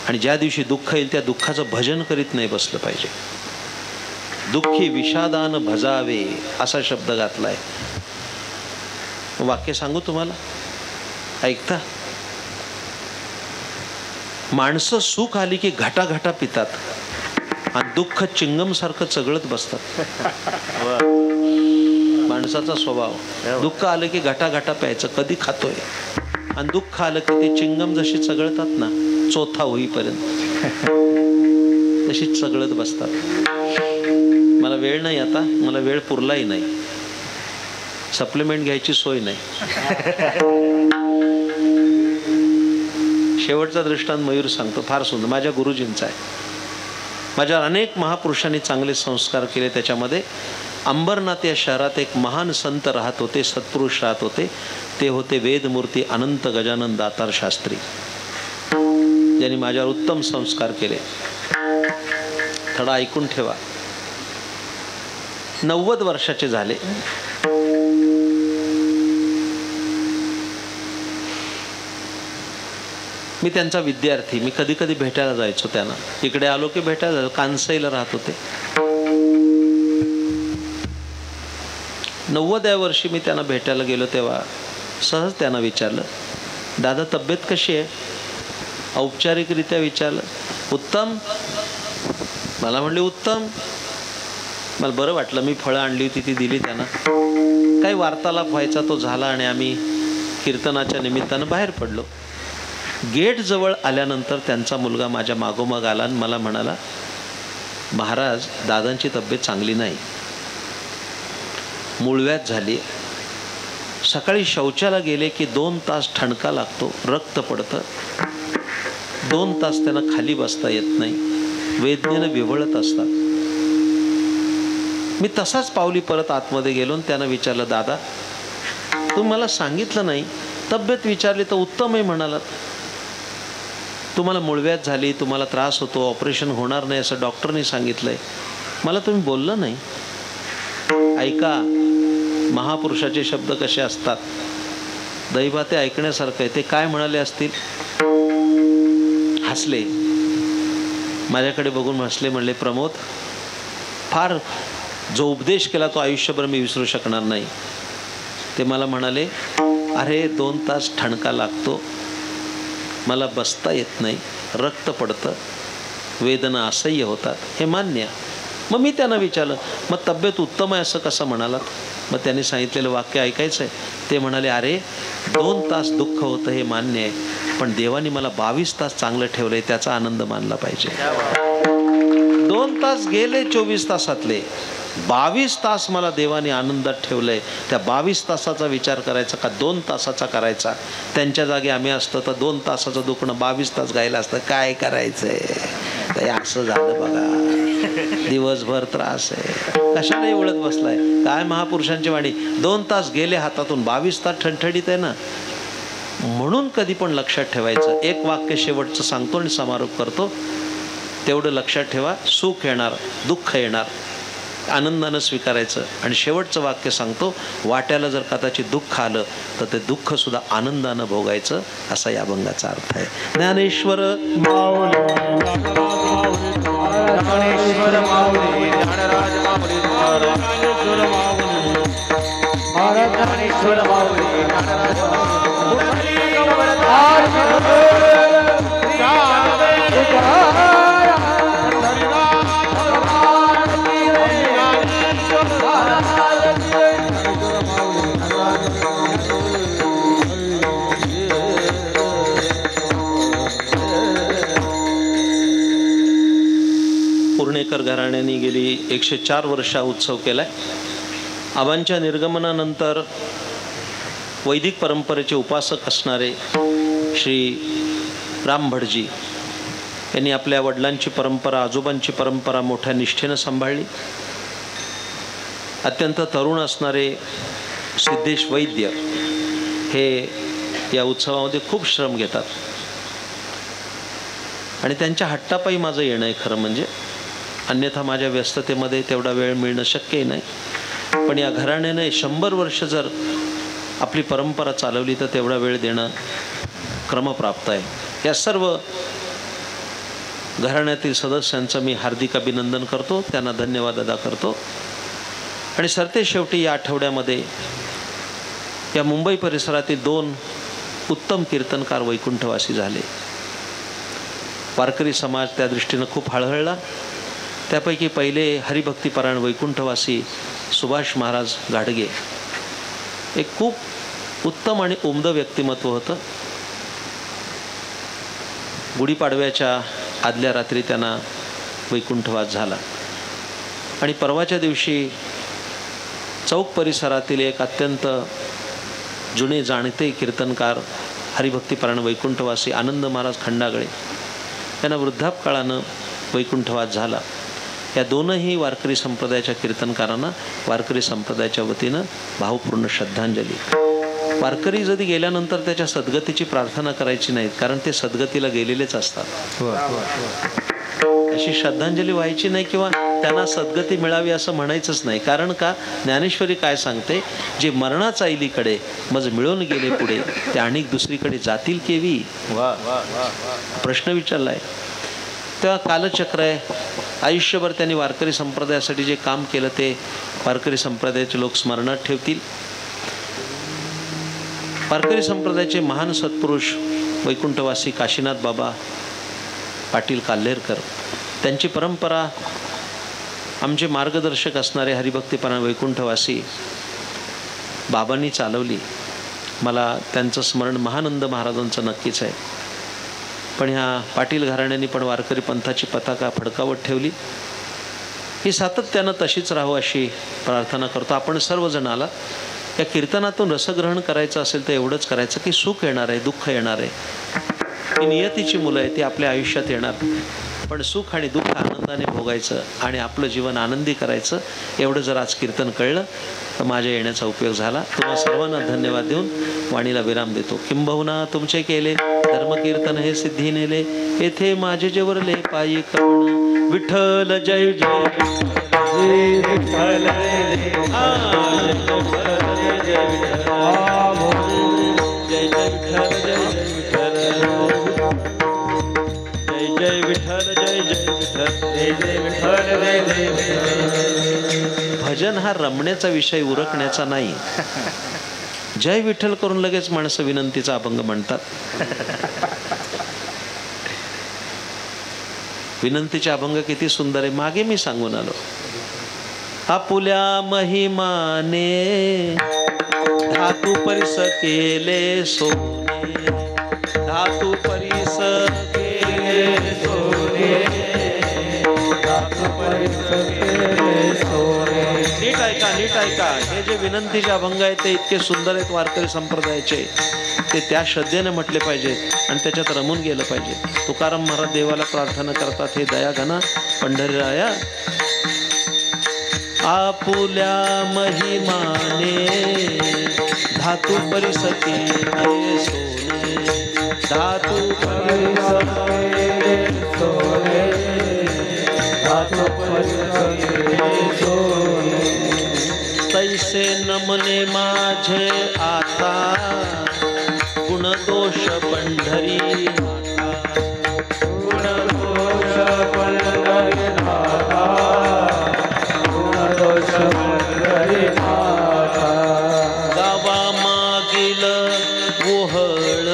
आणि ज्या दिवशी दुःख येईल त्या दुःखाचं भजन करीत नाही बसलं पाहिजे. दुःखी विषादान भजावे असा शब्द घातलाय. वाक्य सांगू तुम्हाला, ऐकता? माणसं सुख आली की घाटा पितात आणि दुःख चिंगम सारखं चगळत बसतात. माणसाचा स्वभाव. दुःख आलं की घाटा प्यायचं, कधी खातोय, आणि दुःख आलं की ते चिंगम जशी चगळतात ना चोथा होईपर्यंत, तशी चगळत बसतात. मला वेळ नाही, आता मला वेळ पुरलाही नाही, सप्लिमेंट घ्यायची सोय नाही. शेवटचा दृष्टांत मयूर सांगतो, फार सुंदर. माझ्या गुरुजींचा आहे. माझ्यावर अनेक महापुरुषांनी चांगले संस्कार केले. त्याच्यामध्ये अंबरनाथ या शहरात एक महान संत राहत होते, सत्पुरुष राहत होते. ते होते वेदमूर्ती अनंत गजानन दातार शास्त्री, ज्यांनी माझ्यावर उत्तम संस्कार केले. थोडा ऐकून ठेवा. 90 वर्षाचे झाले. मी त्यांचा विद्यार्थी. मी कधी कधी भेटायला जायचो त्यांना. इकडे आलो की भेटायला जायचो. कांसाईला राहत होते. 90व्या वर्षी मी त्यांना भेटायला गेलो तेव्हा सहज त्यांना विचारलं, दादा तब्येत कशी आहे? औपचारिकरित्या विचारलं. उत्तम. मला म्हणले उत्तम. मला बरं वाटलं. मी फळं आणली होती ती दिली त्यांना. काही वार्तालाप व्हायचा तो झाला आणि आम्ही कीर्तनाच्या निमित्तानं बाहेर पडलो. गेट जवळ आल्यानंतर त्यांचा मुलगा माझ्या मागोमाग आला आणि मला म्हणाला, महाराज दादांची तब्येत चांगली नाही, मूळव्याध झाली. सकाळी शौचाला गेले की 2 तास ठणका लागतो, रक्त पडतं. 2 तास त्यांना खाली बसता येत नाही, वेदनेनं विव्हळत असतात. मी तसाच पावली परत आतमध्ये गेलो आणि त्यांना विचारलं, दादा तुम्ही मला सांगितलं नाही, तब्येत विचारली तर उत्तम आहे म्हणालात. तुम्हाला मूळव्याध झाली, तुम्हाला त्रास होतो, ऑपरेशन होणार नाही असं डॉक्टरनी सांगितलंय, मला तुम्ही बोललं नाही. ऐका, महापुरुषाचे शब्द कसे असतात, दैवा ते ऐकण्यासारखं आहे. ते काय म्हणाले असतील? हसले, माझ्याकडे बघून हसले. म्हणले, प्रमोद फार जो उपदेश केला तो आयुष्यभर मी विसरू शकणार नाही. ते मला म्हणाले, अरे 2 तास ठणका लागतो, मला बसता येत नाही, रक्त पडतं, वेदना असह्य होतात, हे मान्य. मग मी त्यांना विचारलं, मग तब्येत उत्तम आहे असं कसं म्हणालात? मग त्यांनी सांगितलेलं वाक्य ऐकायचं आहे. ते म्हणाले, अरे 2 तास दुःख होतं हे मान्य आहे, पण देवाने मला 22 तास चांगलं ठेवलं आहे, त्याचा आनंद मानला पाहिजे. 2 तास गेले 24 तासातले, 22 तास मला देवाने आनंदात ठेवलं आहे. त्या 22 तासाचा विचार करायचा का 2 तासाचा करायचा? त्यांच्या जागी आम्ही असतं तर 2 तासाचं दुखणं 22 तास गायला असतं. काय करायचं आहे? असं झालं बघा, दिवसभर त्रास आहे, कशाला एवढत बसलाय? काय महापुरुषांची वाणी, 2 तास गेले हातातून, 22 तास ठणठणीत आहे ना. म्हणून कधी पण लक्षात ठेवायचं. एक वाक्य शेवटचं सांगतो आणि समारोप करतो, तेवढं लक्षात ठेवा. सुख येणार, दुःख येणार, आनंदानं स्वीकारायचं. आणि शेवटचं वाक्य सांगतो, वाट्याला जर कदाचित दुःख आलं तर ते दुःख सुद्धा आनंदानं भोगायचं, असा या अभंगाचा अर्थ आहे. ज्ञानेश्वर पुर्णेकर घराण्याने गेली 104 वर्ष उत्सव केलाय. आबांच्या निर्गमनानंतर वैदिक परंपरेचे उपासक असणारे श्री राम भटजी यांनी आपल्या वडिलांची परंपरा, आजोबांची परंपरा मोठ्या निष्ठेनं सांभाळली. अत्यंत तरुण असणारे सिद्धेश वैद्य हे या उत्सवामध्ये खूप श्रम घेतात आणि त्यांच्या हट्टापायी माझं येणं आहे खरं म्हणजे. अन्यथा माझ्या व्यस्ततेमध्ये तेवढा वेळ मिळणं शक्यही नाही. पण या घराण्याने 100 वर्ष जर आपली परंपरा चालवली तर तेवढा वेळ देणं क्रमप्राप्त आहे. या सर्व घराण्यातील सदस्यांचं मी हार्दिक अभिनंदन करतो, त्यांना धन्यवाद अदा करतो. आणि सरते शेवटी या आठवड्यामध्ये या मुंबई परिसरातील 2 उत्तम कीर्तनकार वैकुंठवासी झाले. वारकरी समाज त्या दृष्टीनं खूप हळहळला. त्यापैकी पहिले हरिभक्तीपरायण वैकुंठवासी सुभाष महाराज गाडगे एक खूप उत्तम आणि उमद व्यक्तिमत्व होतं. गुढीपाडव्याच्या आदल्या रात्री त्यांना वैकुंठवास झाला आणि परवाच्या दिवशी चौक परिसरातील एक अत्यंत जुने जाणते कीर्तनकार हरिभक्तीपरायण वैकुंठवासी आनंद महाराज खंडागळे यांना वृद्धापकाळानं वैकुंठवास झाला. या दोनही वारकरी संप्रदायाच्या कीर्तनकारांना वारकरी संप्रदायाच्या वतीनं भावपूर्ण श्रद्धांजली. वारकरी जरी गेल्यानंतर त्याच्या सद्गतीची प्रार्थना करायची नाही, कारण ते सद्गतीला गेलेलेच असतात. अशी श्रद्धांजली व्हायची नाही किंवा त्यांना सद्गती मिळावी असं म्हणायचंच नाही. कारण का, ज्ञानेश्वरी काय सांगते, जे मरणाचा अलीकडे मज मिळून गेले पुढे, ते अनेक दुसरीकडे जातील केवी. प्रश्न विचारलाय. तेव्हा कालचक्र आहे. आयुष्यभर त्यांनी वारकरी संप्रदायासाठी जे काम केलं ते वारकरी संप्रदायाचे लोक स्मरणात ठेवतील. वारकरी संप्रदायाचे महान सत्पुरुष वैकुंठवासी काशीनाथ बाबा पाटील काल्हेरकर, त्यांची परंपरा आमचे मार्गदर्शक असणारे हरिभक्तीपरायण वैकुंठवासी बाबांनी चालवली. मला त्यांचं स्मरण महानंद महाराजांचं नक्कीच आहे. पण ह्या पाटील घराण्याने पण वारकरी पंथाची पताका फडकावत ठेवली. ही सातत्यानं तशीच राहावं अशी प्रार्थना करतो. आपण सर्वजणाला या कीर्तनातून रसग्रहण करायचं असेल तर एवढंच करायचं की सुख येणार आहे, दुःख येणार आहे, ही नियतीची मुलं आहे, ती आपल्या आयुष्यात येणार. पण सुख आणि दुःख आनंदाने भोगायचं आणि आपलं जीवन आनंदी करायचं, एवढं जर आज कीर्तन कळलं तर माझ्या येण्याचा उपयोग झाला. तुम्हा सर्वांना धन्यवाद देऊन वाणीला विराम देतो. किंबहुना तुमचे केले धर्मकीर्तन हे सिद्धी नेले, येथे माझे जेवरले पायी कवण. विठ्ठल जय जय विठ्ठल जय जय भजन हा रमण्याचा विषय, उरकण्याचा नाही. जय विठ्ठल करून लगेच माणसं विनंतीचा अभंग म्हणतात. विनंतीचे अभंग किती सुंदर आहे. मागे मी सांगून आलो. आपुल्या महिमाने धातू परिस केले सोने, धातू परिस केले सोने, धातू परिस केले सोने. नीट ऐका, नीट ऐका. हे जे विनंतीचे अभंग आहेत ते इतके सुंदर आहेत वारकरी संप्रदायाचे. ते त्या श्रद्धेने म्हटले पाहिजेत आणि त्याच्यात रमून गेलं पाहिजे. तुकाराम महाराज देवाला प्रार्थना करतात, हे दया घना पंढरीराया. आपुल्या महिमाने धातू परिस केले सोने, धातू परिस केले सोने, धातू परिस केले सोने. तैसे नमने माझे आता गुणदोष पंढरी नाथा, गुणदोष पंढरी नाथा, गुणदोष पंढरी नाथा. गावा मागील ओहळ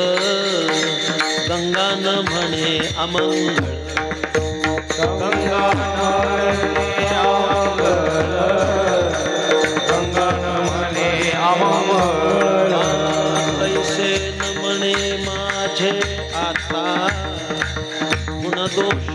गंगान म्हणे अमंगळ, गंगान म्हणे अमंगळ, गंगान म्हणे अमंगळ. तैसे नमणे माझे आता गुणदोष